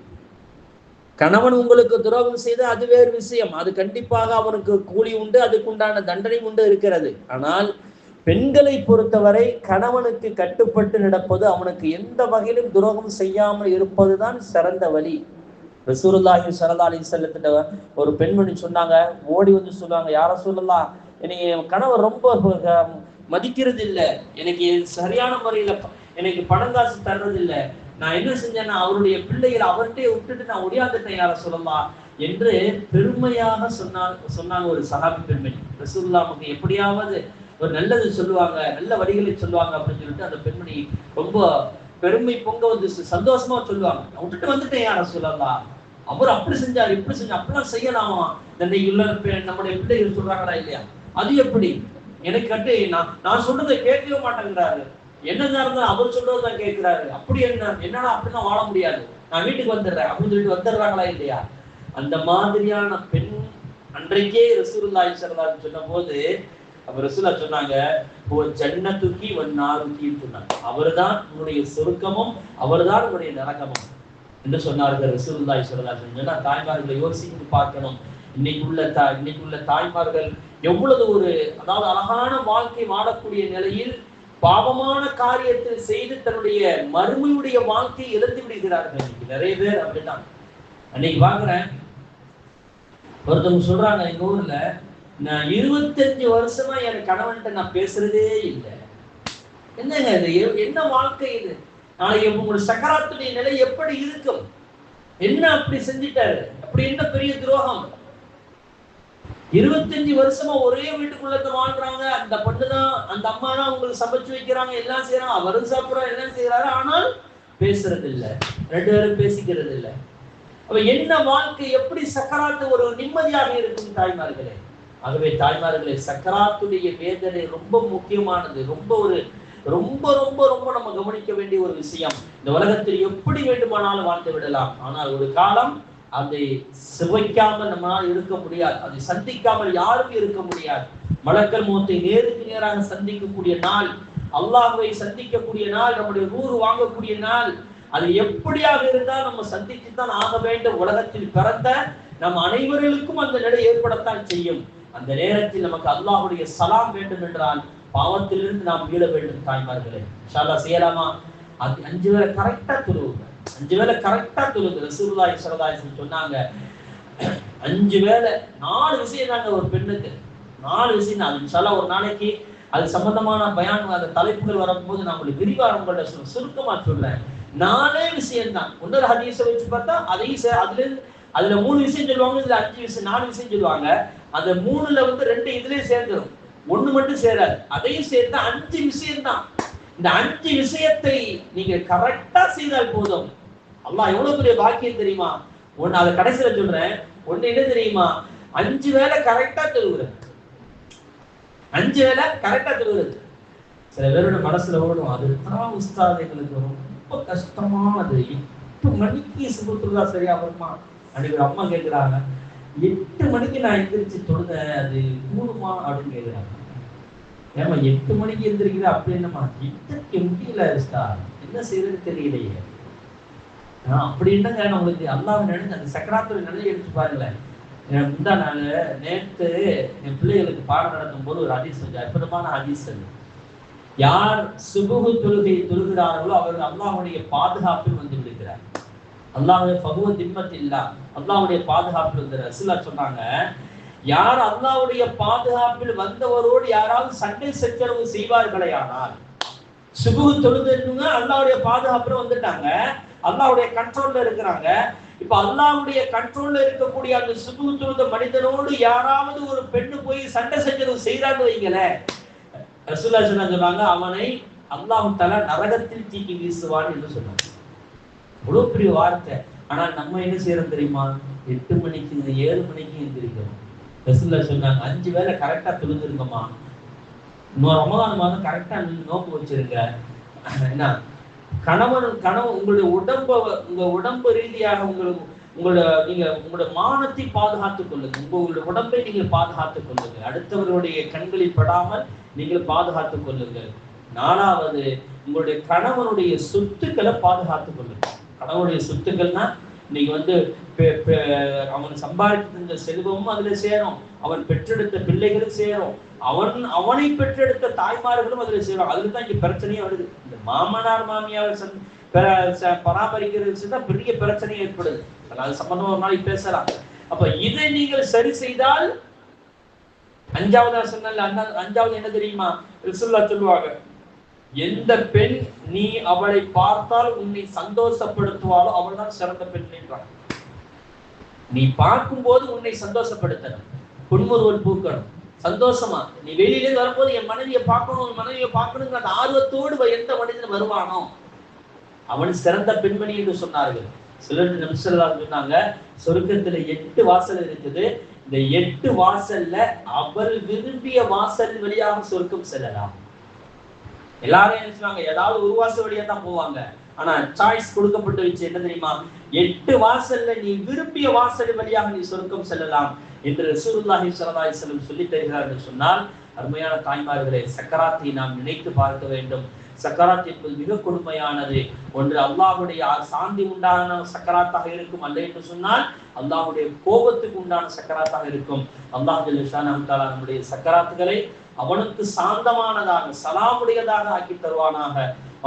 கணவன் உங்களுக்கு துரோகம் செய்தால் அது வேறு விஷயம், அது கண்டிப்பாக அவனுக்கு கூலி உண்டு, அதுக்குண்டான தண்டனை உண்டு இருக்கிறது. ஆனால் பெண்களை பொறுத்தவரை கணவனுக்கு கட்டுப்பட்டு நடப்பது, அவனுக்கு எந்த வகையிலும் துரோகம் செய்யாமல் இருப்பதுதான் சிறந்த வழி. ரசூலுல்லாஹி ஸல்லல்லாஹு அலைஹி வஸல்லம் ஒரு பெண்மணி சொன்னாங்க, ஓடி வந்து சொல்லுவாங்க, யா ரசூலல்லாஹ், எனக்கு என் கணவர் ரொம்ப மதிக்கிறது இல்லை, எனக்கு சரியான முறையில எனக்கு பணங்காசு தர்றது இல்லை, நான் என்ன செஞ்சேன்னா அவருடைய பிள்ளைகளை அவர்கிட்டே விட்டுட்டு நான் ஒடியாந்துட்டேன் யா ரசூலல்லாஹ் என்று பெருமையாக சொன்னாங்க ஒரு சஹாபி பெண்மணி. ரசூலுல்லாஹ் நமக்கு எப்படியாவது ஒரு நல்லது சொல்லுவாங்க, நல்ல வழிகளை சொல்லுவாங்க அப்படின்னு சொல்லிட்டு அந்த பெண்மணி ரொம்ப பெருமை பொங்க வந்து சந்தோஷமா சொல்லுவாங்க, நான் விட்டுட்டு வந்துட்டேன் யா ரசூலல்லாஹ், அவர் அப்படி செஞ்சார், இப்படி செஞ்சார், அப்படிலாம் செய்யலாமா, நம்முடைய பிள்ளைகள் சொல்றாங்களா இல்லையா, அது எப்படி எனக்கு கட்டு நான் சொல்றதை கேட்கவே மாட்டேங்கிறாரு, என்னதான் இருந்தாலும் அவர் சொல்றதுதான் கேட்கிறாரு, அப்படி என்னன்னா அப்படிலாம் வாழ முடியாது, நான் வீட்டுக்கு வந்துடுறேன் அப்படின்னு சொல்லிட்டு வந்துடுறாங்களா இல்லையா. அந்த மாதிரியான பெண் அன்றைக்கே ரசூலுல்லாஹி ஸல்லல்லாஹு அலைஹி வஸல்லம் சொன்ன போது அப்ப ரசூலா சொன்னாங்க, ஜன்னத்துக்கி வன்னாருக்கின்னு சொன்னாங்க, அவர்தான் உன்னுடைய சொர்க்கமும் அவர்தான் உன்னுடைய நரகமும் என்று சொன்னார்கள் ரசூலுல்லாஹி ஸல்லல்லாஹு அலைஹி வஸல்லம். தாய்மார்களை யோசித்து பார்க்கணும். இன்னைக்குள்ள தாய்மார்கள் எவ்வளவு ஒரு அதாவது அழகான வாழ்க்கை வாழக்கூடிய நிலையில் பாவமான காரியத்தை செய்து தன்னுடைய மறுமையுடைய வாழ்க்கையை இழந்து விடுகிறார்கள். இன்னைக்கு நிறைய பேர் அப்படிதான். அன்னைக்கு பாக்குறேன், ஒருத்தவங்க சொல்றாங்க, எங்க ஊர்ல நான் 25 வருஷமா என் கணவன்கிட்ட நான் பேசுறதே இல்லை. என்னங்க இது, என்ன வாழ்க்கை இது, நாளைக்கு உங்களோட சக்கராத்துடைய நிலை எப்படி இருக்கும், என்ன அப்படி செஞ்சிட்டாரு, அப்படி என்ன பெரிய துரோகம். 25 வருஷமா ஒரே வீட்டுக்குள்ள வாழ்றாங்க, அந்த பொண்ணுதான் அந்த அம்மா தான் உங்களுக்கு சமைச்சு வைக்கிறாங்க, எல்லாம் செய்யறாங்க, அவரும் சாப்பிடுறாரு, எல்லாம் செய்யறாரு, ஆனால் பேசுறது இல்லை, 2 பேரும் பேசிக்கிறது இல்லை. அப்ப என்ன வாழ்க்கை, எப்படி சக்கராத்து ஒரு நிம்மதியாக இருக்கும் தாய்மார்களே. ஆகவே தாய்மார்களே, சக்கராத்துடைய வேதனை ரொம்ப முக்கியமானது, ரொம்ப நம்ம கவனிக்க வேண்டிய ஒரு விஷயம். இந்த உலகத்தில் எப்படி வேண்டுமானாலும் வாழ்ந்து விடலாம், ஆனால் ஒரு காலம் அதை சுவைக்காமல் நம்மளால் இருக்க முடியாது, அதை சந்திக்காமல் யாரும் இருக்க முடியாது. மலக்கல் மௌத்தை நேருக்கு நேராக சந்திக்கக்கூடிய நாள், அல்லாஹ்வை சந்திக்கக்கூடிய நாள், நம்முடைய ரூஹ் வாங்கக்கூடிய நாள், அது எப்படியாக இருந்தால் நம்ம சந்தித்துத்தான் ஆக வேண்டும். உலகத்தில் பிறந்த நம் அனைவர்களுக்கும் அந்த நிலை ஏற்படத்தான் செய்யும். அந்த நேரத்தில் நமக்கு அல்லாஹ்வுடைய சலாம் வேண்டும் என்றால் பாவத்திலிருந்து நாம் மீள வேண்டும். தாய்மார்களே, இன்ஷா அல்லாஹ் செய்யலாமா? 5 வேளை கரெக்டா தொழுவுங்க, 5 வேளை கரெக்டா தொழுவுங்க. ரசூலுல்லாஹி ஸல்லல்லாஹு அலைஹி வஸல்லம் சொன்னாங்க, 5 வேளை 4 விஷயம் தாங்க ஒரு பெண்ணுக்கு, 4 விஷயம் தான். இன்ஷா அல்லாஹ் ஒரு நாளைக்கு அது சம்பந்தமான பயான் அந்த தலைப்புகள் வரும்போது நான் உங்களுக்கு விரிவாக உங்கள்ட்ட சுருக்கமா சொல்றேன். 4 விஷயம் தான். இன்னொரு ஹதீஸை வச்சு பார்த்தா அதுல 3 விஷயம் சொல்லுவாங்க, இதுல 5 விஷயம் 4 விஷயம் சொல்லுவாங்க. அந்த 3ல 2 இதுலயே சேர்ந்துடும், 1 மட்டும் சேராது. அதையும் சேர்த்து 5 விஷயம் தான். இந்த 5 விஷயத்தை நீங்க கரெக்டா செய்தால் போதும். அல்லாஹ் எவ்வளவு பெரிய பாக்கியம் தெரியுமா. ஒன்னு அதை கடைசியில சொல்றேன். ஒன்னு என்ன தெரியுமா, 5 வேளை கரெக்டா தொழுகிறது. 5 வேளை கரெக்டா தொழுகிறது. சில பேரோட மனசுல ஓடும், அது தான் உஸ்தாத் எங்களுக்கு ரொம்ப கஷ்டமானது, 8 மணிக்கு சுபத்துல்லா சரியா வருமா. அன்னைக்கு ஒரு அம்மா கேட்கிறாங்க, 8 மணிக்கு நான் எந்திரிச்சு தொழுதேன், அது கூடுமா அப்படின்னு கேட்கிறாங்க. ஏமா 8 மணிக்கு எந்திரிக்கிற அப்படி என்னமா, 8க்கு முடியல உஸ்தாத், என்ன செய்யறது தெரியலையே. அப்படி என்னங்க நம்மளுக்கு அல்லாஹ் நினைச்சு அந்த சக்கராத்துடைய நிலையை எடுத்து பாருங்களேன். முந்தா நாள் நேற்று என் பிள்ளைகளுக்கு பாடம் நடத்தும் போது ஒரு ஹதீஸ், கொஞ்சம் அற்புதமான ஹதீஸ். அது யார் சுபுகு தொழுகை தொழுகிறார்களோ அவர்கள் அல்லாஹ்வுடைய பாதுகாப்பில் வந்து விடுகிறார். அல்லாஹ்வுடைய ஃபகுவ திம்மத் இல்லா, அல்லாஹ்வுடைய பாதுகாப்பில் வந்து ரசூலுல்லாஹ் சொன்னாங்க, யார் அல்லாஹ்வுடைய பாதுகாப்பில் வந்தவரோடு யாராவது சண்டை சச்சரவு செய்வார்களே ஆனால், சுபுஹ் தொழுதுங்க அல்லாஹ்வுடைய பாதுகாப்புல வந்துட்டாங்க, அல்லாஹ்வுடைய கண்ட்ரோல்ல இருக்கிறாங்க. இப்ப அல்லாஹ்வுடைய கண்ட்ரோல்ல இருக்கக்கூடிய அந்த சுபுஹ் தொழுத மனிதனோடு யாராவது ஒரு பெண்ணு போய் சண்டை சச்சரவு செய்யறான்னு வைங்களேன், ரசூலுல்லாஹி சொன்னாங்க அவனை அல்லாஹ் தஆலா நரகத்தில் தூக்கி வீசுவான் என்று சொன்னாங்க. இவ்வளவு பெரிய வார்த்தை. ஆனா நம்ம என்ன செய்யறோம் தெரியுமா? 8 மணிக்கு 7 மணிக்கு எந்திரிக்கிறோம். ரசூலுல்லாஹி சொன்னாங்க 5 வேளை கரெக்டா தொழுதுருங்கம்மா, இன்னொரு ரமலான் மாதம் கரெக்டா நோக்கு வச்சிருங்க. என்ன கணவன் உங்களுடைய உடம்பு ரீதியாக உங்களோட மானத்தை பாதுகாத்துக் கொள்ளுங்க, உங்களுடைய உடம்பை நீங்கள் பாதுகாத்துக் கொள்ளுங்க, அடுத்தவர்களுடைய கண்களில் படாமல் நீங்கள் பாதுகாத்துக் கொள்ளுங்கள். 4வது உங்களுடைய கணவனுடைய சொத்துக்களை பாதுகாத்துக் கொள்ளுங்க. கணவனுடைய சொத்துக்கள்னா இன்னைக்கு அவன் சம்பாதித்த செல்வமும் அதுல சேரும், அவன் பெற்றெடுத்த பிள்ளைகளும் சேரும், அவனை பெற்றெடுத்த தாய்மார்களும் அதுல சேரும். அதுக்குதான் இங்க பிரச்சனையே வருது. இந்த மாமனார் மாமியார் பராமரிக்கிறது தான் பெரிய பிரச்சனை ஏற்படுது. அது சம்பந்தமா ஒரு நாளைக்கு பேசலாம். அப்ப இதை நீங்கள் சரி செய்தால், 5வது சொன்ன 5வது என்ன தெரியுமா? ரசூலுல்லாஹ் சொல்லுவாங்க, எந்த பெண் நீ அவளை பார்த்தால் உன்னை சந்தோஷப்படுத்துவாளோ அவள் தான் சிறந்த பெண் என்றான். நீ பார்க்கும்போது உன்னை சந்தோஷப்படுத்தணும், புன்முறுவல் பூக்கணும், சந்தோஷமா. நீ வெளியிலே வரும்போது என் மனைவியை பார்க்கணுங்கிற அந்த ஆர்வத்தோடு எந்த மனிதன் வருவானோ அவன் சிறந்த பெண்மணி என்று சொன்னார்கள். சிலர் நபி ஸல்லல்லாஹு அலைஹி வஸல்லம் சொன்னாங்க, சொர்க்கத்துல 8 வாசல் இருக்குது, இந்த 8 வாசல்ல அவள் விரும்பிய வாசல் வழியாக சொர்க்கம் செல்லலாம். எல்லாரும் என்ன சொல்லுவாங்க, ஏதாவது ஒரு வாசல் வழியா தான் போவாங்க. ஆனா சாய்ஸ் கொடுக்கப்பட்ட வச்சு என்ன தெரியுமா? 8 வாசல்ல நீ விரும்பிய வாசல் வழியாக நீ சொர்க்கம் செல்லலாம் என்று ரசூலுல்லாஹி ஸல்லல்லாஹு அலைஹி வஸல்லம் சொல்லி தருகிறார் என்று சொன்னால், அருமையான தாய்மார்களே, சக்கராத்தை நாம் நினைத்து பார்க்க வேண்டும். சக்கராத் என்பது மிக கொடுமையானது. ஒன்று அல்லாஹ்வுடைய சாந்தி உண்டான சக்கராத்தாக இருக்கும், அல்ல என்று சொன்னால் அல்லாஹ்வுடைய கோபத்துக்கு உண்டான சக்கராத்தாக இருக்கும். அல்லாஹ் ஜல்ல ஷானஹு தஆலா நம்முடைய சக்கராத்துகளை அவனுக்கு சாந்தமானதாக சலாமுடையதாக ஆக்கி தருவானாக.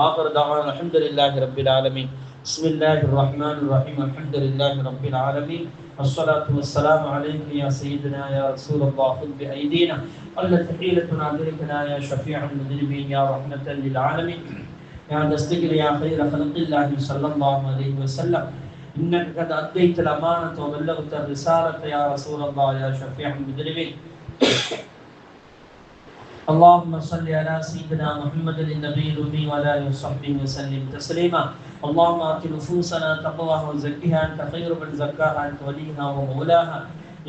ஆகிரு தஅவானா அல்ஹம்துலில்லாஹி ரப்பில் ஆலமீன். பிஸ்மில்லாஹிர் ரஹ்மானிர் ரஹீம். அல்ஹம்துலில்லாஹி ரப்பில் ஆலமீன். வஸ்ஸலாத்து வஸ்ஸலாமு அலைக யா சய்யிதுனா யா ரசூலல்லாஹ் خذ بأيدينا التي حيلتنا ذلكنا يا شفيع المذنبين يا رحمة للعالمين يا تصديق يا خير خلق الله صلى الله عليه وسلم إنك قد أديت الأمانة وبلغت الرسالة يا رسول الله يا شفيع المذنبين. اللهم صل على سيدنا محمد النبي الأمي وعلى آله وصحبه وسلم تسليما. اللهم آت نفوسنا تقواها وزكها أنت خير من زكاها أنت وليها ومولاها.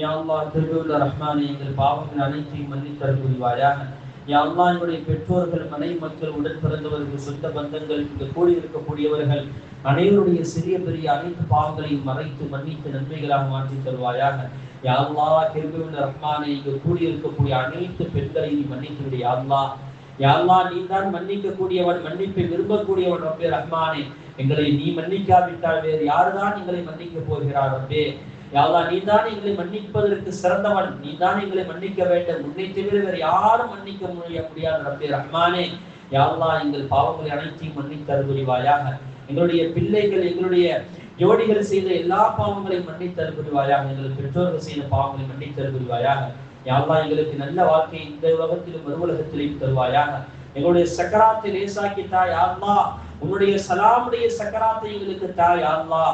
யா அல்லாஹ் கிருபையுள்ள ரஹ்மானே, எங்கள் பாவங்கள் அனைத்தையும் மன்னித்தருள் புரிவாயாக. யா அல்லாஹ் எங்களுடைய பெற்றோர்கள், மனைவி மக்கள், உடன் பிறந்தவர்கள், சொந்த பந்தங்கள், இங்கு கூடியிருக்கக்கூடியவர்கள் அனைவருடைய சிறிய பெரிய அனைத்து பாவங்களையும் மறைத்து மன்னித்து நன்மைகளாக மாற்றி தருவாயாக. யா அல்லாஹ் கிருபையுள்ள ரஹ்மானே, இங்கு கூடியிருக்கக்கூடிய அனைத்து பெண்களையும் மன்னித்து விடு யா அல்லாஹ். யா அல்லாஹ் நீ தான் மன்னிக்க கூடியவன், மன்னிப்பை விரும்பக்கூடியவன் ரப்பே ரஹ்மானே. எங்களை நீ மன்னிக்காவிட்டால் வேறு யாருதான் எங்களை மன்னிக்க போகிறார் ரப்பே. யா அல்லாஹ் நீ தான் எங்களை மன்னிப்பதற்கு சிறந்தவன், நீ தான் எங்களை மன்னிக்க வேண்டும், உன்னை தவிர வேறு யாரும் மன்னிக்க முடியாது ரப்பே ரஹ்மானே. யா அல்லாஹ் எங்கள் பாவங்களை அனைத்தையும் மன்னித்து அருள் புரிவாயாக. எங்களுடைய பிள்ளைகள், எங்களுடைய ஜோடிகள் செய்த எல்லா பாவங்களையும் மன்னித்து அருள் புரிவாயாக. எங்கள் பெற்றோர்கள் செய்த பாவங்களை மன்னித்து அருள் புரிவாயாக. யா அல்லாஹ் எங்களுக்கு நல்ல வாழ்க்கை இந்த உலகத்திலும் மறு உலகத்திலும் தருவாயாக. எங்களுடைய சக்கராத்தை லேசாக்கி தா யா அல்லாஹ். உன்னுடைய சலாமுடைய சக்கராத்தை எங்களுக்கு தா யா அல்லாஹ்.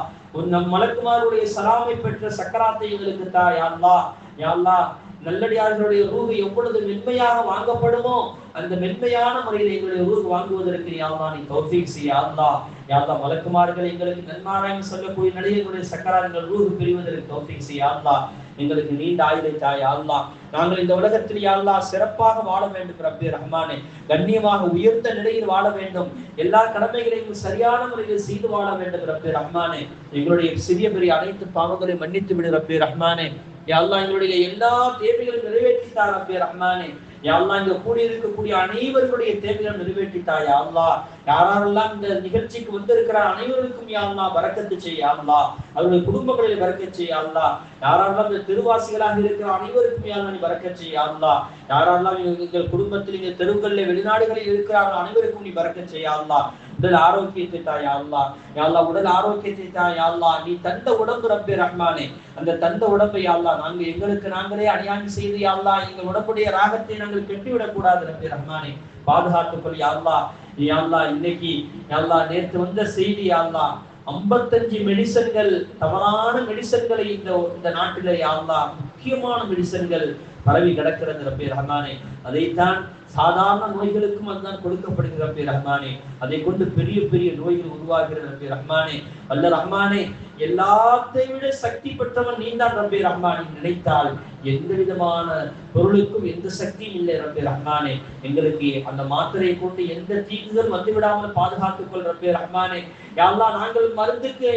நம் மலக்குமாருடைய சலாமை பெற்ற சக்கராத்தை எங்களுக்கு தா யா அல்லாஹ். யா அல்லாஹ் நல்லடியார்களுடைய ரூஹ் எவ்வளவு மென்மையாக வாங்கப்படுமோ அந்த மென்மையான முறையில் எங்களுடைய ரூஹ் வாங்குவதற்கு யா அல்லாஹ் நீ தௌஃபீக் செய் யா அல்லாஹ். யா அல்லாஹ் மலக்குமார்கள் எங்களுக்கு நன்மாராயம் சொல்லக்கூடிய நடிகர்களுடைய சக்கராங்கள் ரூஹ் பிரிவதற்கு தௌஃபீக் செய் யா அல்லாஹ். எங்களுக்கு நீண்ட ஆயுளை தா யா அல்லாஹ். நாங்கள் இந்த உலகத்தில் யா அல்லாஹ் சிறப்பாக வாழ வேண்டும் ரப்பே ரஹ்மானே. கண்ணியமாக உயர்ந்த நிலையில் வாழ வேண்டும், எல்லா கடமைகளையும் சரியான முறையில் செய்து வாழ வேண்டும் ரப்பே ரஹ்மானே. எங்களுடைய சிறிய பெரிய அனைத்து பாவங்களையும் மன்னித்து விடு ரப்பே ரஹ்மானே. யா அல்லாஹ் எங்களுடைய எல்லா தேவைகளையும் நிறைவேற்றித்தார் ரப்பே ரஹ்மானே. யா அல்லாஹ் இங்க கூடி இருக்கக்கூடிய அனைவருடைய தேவைகளை நிறைவேற்றிட்டா யா அல்லாஹ். யாரெல்லாம் இந்த நிகழ்ச்சிக்கு வந்திருக்கிற அனைவருக்கும் யா அல்லாஹ் பரக்கத்து செய் யா அல்லாஹ். அவருடைய குடும்பங்களில் பரக்கத்து செய் யா அல்லாஹ். யாரெல்லாம் இந்த திருவாசிகளாக இருக்கிற அனைவருக்கும் யா அல்லாஹ் நீ பரக்கத்து செய் யா அல்லாஹ். யாரெல்லாம் எங்கள் குடும்பத்தில் இங்க தெருவுகளில் வெளிநாடுகளில் இருக்கிறார்கள் அனைவருக்கும் நீ பரக்கத்து செய் யா அல்லாஹ். உடல் ஆரோக்கியத்தை தா யா அல்லாஹ். யா அல்லாஹ் உடல் ஆரோக்கியத்தை தா யா அல்லாஹ். நீ தந்த உடம்பு ரப்பே ரஹ்மானே, அந்த தந்த உடம்பை யா அல்லாஹ் நாங்கள் எங்களுக்கு நாங்களே அநியாயம் செய்து யா அல்லாஹ் எங்கள் உடம்புடைய ராகத்தை நாங்கள் கெட்டுவிடக் கூடாது ரப்பே ரஹ்மானே. பாதுகாத்துக்கொள் யா அல்லாஹ். யா அல்லாஹ் இன்னைக்கு யா அல்லாஹ் நேற்று வந்த செய்தி யா அல்லாஹ் 55 மெடிசன்கள், தவறான மெடிசன்களை இந்த நாட்டில யா அல்லாஹ் முக்கியமான மெடிசன்கள் பரவி கிடக்கிறது ரப்பே ரஹ்மானே. அதைத்தான் சாதாரண நோய்களுக்கும் அதுதான் கொடுக்கப்படுகிற ரப்பே ரஹ்மானே. அதை கொண்டு பெரிய பெரிய நோய்கள் உருவாகிறது ரப்பே ரஹ்மானே. அல்ல ரஹ்மானே, எல்லாத்தை விட சக்தி பெற்றவன் நீந்தான் ரப்பே ரஹ்மானே. நினைத்தால் எந்த விதமான பொருளுக்கும் எந்த சக்தியும் இல்லை ரப்பே ரஹ்மானே. எங்களுக்கு அந்த மாத்திரையை கொண்டு எந்த தீங்குகள் வந்து விடாமல் பாதுகாத்துக் கொள் ரப்பே ரஹ்மானே. யா அல்லாஹ் நாங்கள் மருந்துக்கு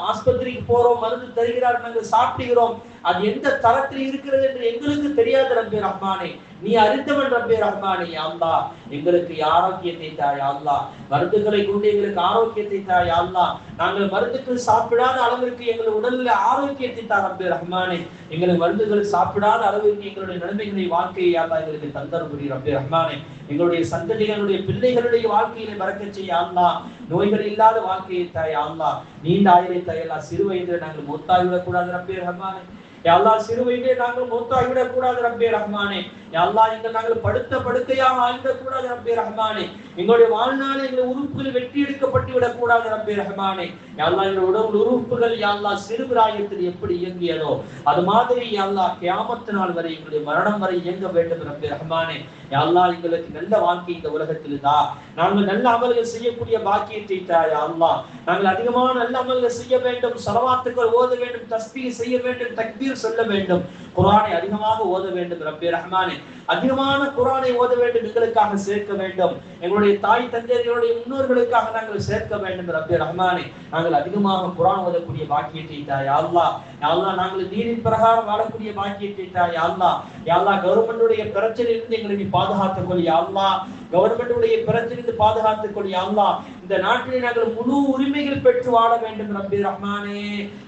ஆஸ்பத்திரிக்கு போறோம், மருந்து தருகிறார், நாங்கள் சாப்பிடுகிறோம், அது எந்த தரத்தில் இருக்கிறது என்று எங்களுக்கு தெரியாது ரப்பே ரஹ்மானே. நீ அறிந்தவன் ரப்பே ரஹ்மானே. யா அல்லாஹ் எங்களுக்கு ஆரோக்கியத்தை தா யா அல்லாஹ். மருந்துகளை கொண்டு எங்களுக்கு ஆரோக்கியத்தை தா யா அல்லாஹ். நாங்கள் மருந்துகள் சாப்பிடாத அளவிற்கு எங்கள் உடலில் ஆரோக்கியத்தை தா ரப்பே ரஹ்மானே. எங்களுக்கு மருந்துகள் சாப்பிடாத அளவிற்கு எங்களுடைய நிலைமைகளை வாழ்க்கையை யா அல்லாஹ் எங்களுக்கு தந்தருளி ரப்பே ரஹ்மானே. எங்களுடைய சந்ததிகளுடைய பிள்ளைகளுடைய வாழ்க்கையிலே பரக்கத் செய்ய யா அல்லாஹ். நோய்கள் இல்லாத வாழ்க்கையை தா யா அல்லாஹ். நீண்ட ஆயுளை தா யா அல்லாஹ். சிறு வயதில் நாங்கள் மூத்தாகிவிடக் கூடாது ரப்பே ரஹ்மானே. யா அல்லாஹ் சிறு வயதிலே நாங்கள் மூத்தாகிவிடக் கூடாது ரப்பே ரஹ்மானே. யா அல்லாஹ் நாங்கள் படுத்த படுக்கையாக ஆகிவிடக் கூடாது ரப்பே ரஹ்மானே. எங்களுடைய வாழ்நாள் எங்கள் உறுப்புகள் வெட்டி எடுக்கப்பட்டு விடக் கூடாது ரப்பே ரஹ்மானே. யா அல்லாஹ் எங்கள் உடல் உறுப்புகள் யா அல்லாஹ் சிறுபிராயத்தில் எப்படி இயங்கியதோ அது மாதிரி யா அல்லாஹ் கியாமத் நாள் வரை எங்களுடைய மரணம் வரை இயங்க வேண்டும் ரப்பே ரஹ்மானே. யா அல்லாஹ் எங்களுக்கு நல்ல வாழ்க்கை இந்த உலகத்தில் தா. நாங்கள் நல்ல அமல்கள் செய்யக்கூடிய பாக்கியத்தை தா யா அல்லாஹ். நாங்கள் அதிகமான நல்ல அமல்கள் செய்ய வேண்டும், ஸலவாத்துக்கள் ஓத வேண்டும், தஸ்பீஹ் செய்ய வேண்டும், தக்பீர் சொல்ல வேண்டும், குர்ஆனை அதிகமாக ஓத வேண்டும் ரப்பே ரஹ்மானே. அதிகமான குர்ஆனை ஓத வேண்டும், எங்களுக்காக சேர்க்க வேண்டும், எங்களுடைய தாய் தந்தையர்களுடைய முன்னோர்களுக்காக நாங்கள் சேர்க்க வேண்டும் ரப்பே ரஹ்மானே. நாங்கள் அதிகமாக குர்ஆன் ஓதக்கூடிய பாக்கியத்தை தா யா அல்லாஹ். யா அல்லாஹ் நாங்கள் தீனின் பிரகாரம் வாழக்கூடிய பாக்கியத்தை தா யா அல்லாஹ். யா அல்லாஹ் கவர்மெண்டுடைய பிரச்சனையிலிருந்து எங்களை நீ பாதுகாத்துக் கொள் யா அல்லாஹ். கவர்மெண்டுடைய பிரச்சனையிலிருந்து பாதுகாத்துக் கொள் யா அல்லாஹ். இந்த நாட்டிலே நாங்கள் முழு உரிமைகள் பெற்று வாழ வேண்டும் ரப்பே ரஹ்மானே.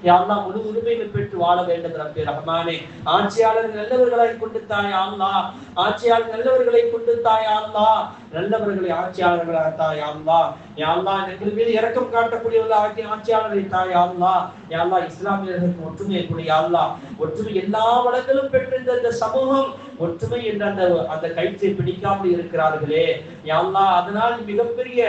யா அல்லாஹ் முழு உரிமைகள் பெற்று வாழ வேண்டும் ரப்பே ரஹ்மானே. ஆட்சியாளர்கள் நல்லவர்களை கொண்டு தா யா அல்லாஹ். ஆட்சியாளர் நல்லவர்களை கொண்டு தா யா அல்லாஹ். நல்லவர்களை ஆட்சியாளர்களாக தா யா அல்லாஹ். யா அல்லாஹ் எங்கள் மீது இரக்கம் காட்டக்கூடியவர்களாக ஆட்சியாளரை தா யா அல்லாஹ். யா அல்லாஹ் இஸ்லாமியர்களுக்கு ஒற்றுமையை கொடு யா அல்லாஹ். ஒற்றுமை எல்லா வளங்களும் பெற்றிருந்த இந்த சமூகம் ஒற்றுமை என்ற அந்த கயிற்றை பிடிக்காமல் இருக்கிறார்களே யா அல்லாஹ். அதனால் மிகப்பெரிய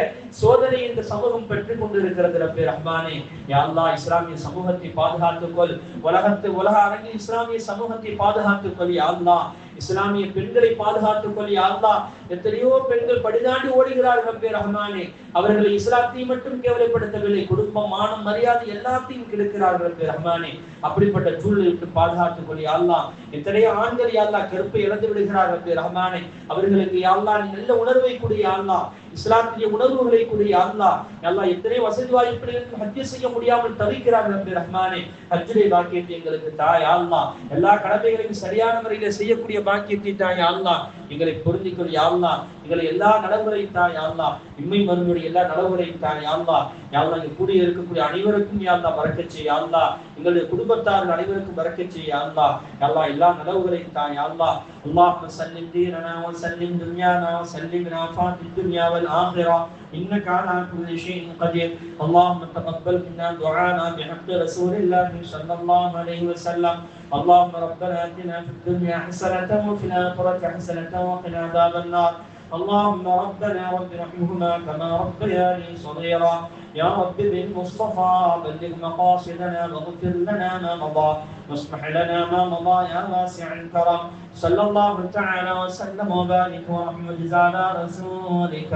சோதனை இந்த சமூகம் பெற்றுக் கொண்டிருக்கிறது ரப்பே ரஹ்மானே. யா அல்லாஹ் இஸ்லாமிய சமூகத்தை பாதுகாத்துக் கொள். உலக அரங்கில் இஸ்லாமிய சமூகத்தை பாதுகாத்துக் கொள் யா அல்லாஹ். இஸ்லாமிய பெண்களை பாதுகாத்துக் கொள் யா அல்லாஹ். எத்தனையோ பெண்கள் படிதாண்டி ஓடுகிறார்கள் ரப்பே ரஹ்மானே. அவர்களை இஸ்லாத்தை மட்டும் கேவலப்படுத்தவில்லை, குடும்பம், மானம், மரியாதை எல்லாத்தையும் கெடுக்கிறார்கள் ரப்பே ரஹ்மானே. அப்படிப்பட்ட சூழலை விட்டு பாதுகாத்துக் கொள் யா அல்லாஹ். எத்தனையோ ஆண்கள் யா அல்லாஹ் கருப்பை இழந்து விடுகிறார்கள் ரப்பே ரஹ்மானே. அவர்களுக்கு யா அல்லாஹ் நல்ல உணர்வை கொடு யா அல்லாஹ். இஸ்லாமிய உணர்வுகளை கொடு யா அல்லாஹ். யா அல்லாஹ் எத்தனை வசதி வாய்ப்புகளுக்கு ஹஜ் செய்ய முடியாமல் தவிக்கிறார்கள் ரப்பே ரஹ்மானே. ஹஜ்ஜுடைய பாக்கியத்தை எங்களுக்கு தா யா அல்லாஹ். எல்லா கடமைகளையும் சரியான முறையில் செய்யக்கூடிய பாக்கியத்தை தா யா அல்லாஹ். எங்களை பொருந்திக்கொள் யா அல்லாஹ். எங்களை எல்லா நலவுகளையும் தா யா அல்லாஹ். இம்மை மறுமையுடைய எல்லா நலவுகளையும் தா யா அல்லாஹ். யா அல்லாஹ் இங்கே கூடி இருக்கக்கூடிய அனைவருக்கும் யா அல்லாஹ் பரக்கத் செய் யா அல்லாஹ். எங்களுடைய குடும்பத்தார்கள் அனைவருக்கும் பரக்கத் செய் யா அல்லாஹ். யா அல்லாஹ் எல்லா நலவுகளையும் தா யா அல்லாஹ். اللهم سلم ديننا وسلم دنيانا وسلم آفات الدنيا والآخرة إنك على كل شيء قدير. اللهم تقبل منا دعانا بحق رسول الله صلى الله عليه وسلم. اللهم ربنا آتنا في الدنيا حسنة وفي الآخرة حسنة وقنا عذاب النار. اللهم ربنا رب ارحمهما كما ربياني صغيرا. يا رب بالمصطفى بلغ مقاصدنا واغفر لنا ما مضى واصلح لنا ما مضى يا واسع الكرم. صلى الله تعالى وسلم وبارك ورحمة على رسولك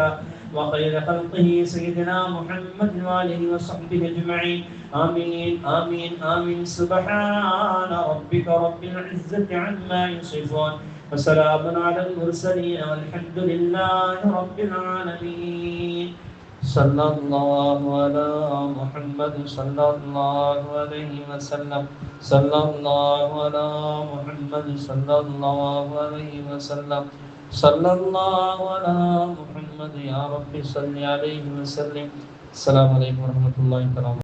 وخير خلقه سيدنا محمد وآله وصحبه أجمعين. آمين آمين آمين. سبحان ربك رب العزة عما يصفون وسلام على المرسلين والحمد لله رب العالمين. صلى الله على محمد صلى الله عليه وسلم صلى الله على محمد صلى الله عليه وسلم صلى الله على محمد يا رب صل عليه وسلم. السلام عليكم ورحمة الله وبركاته.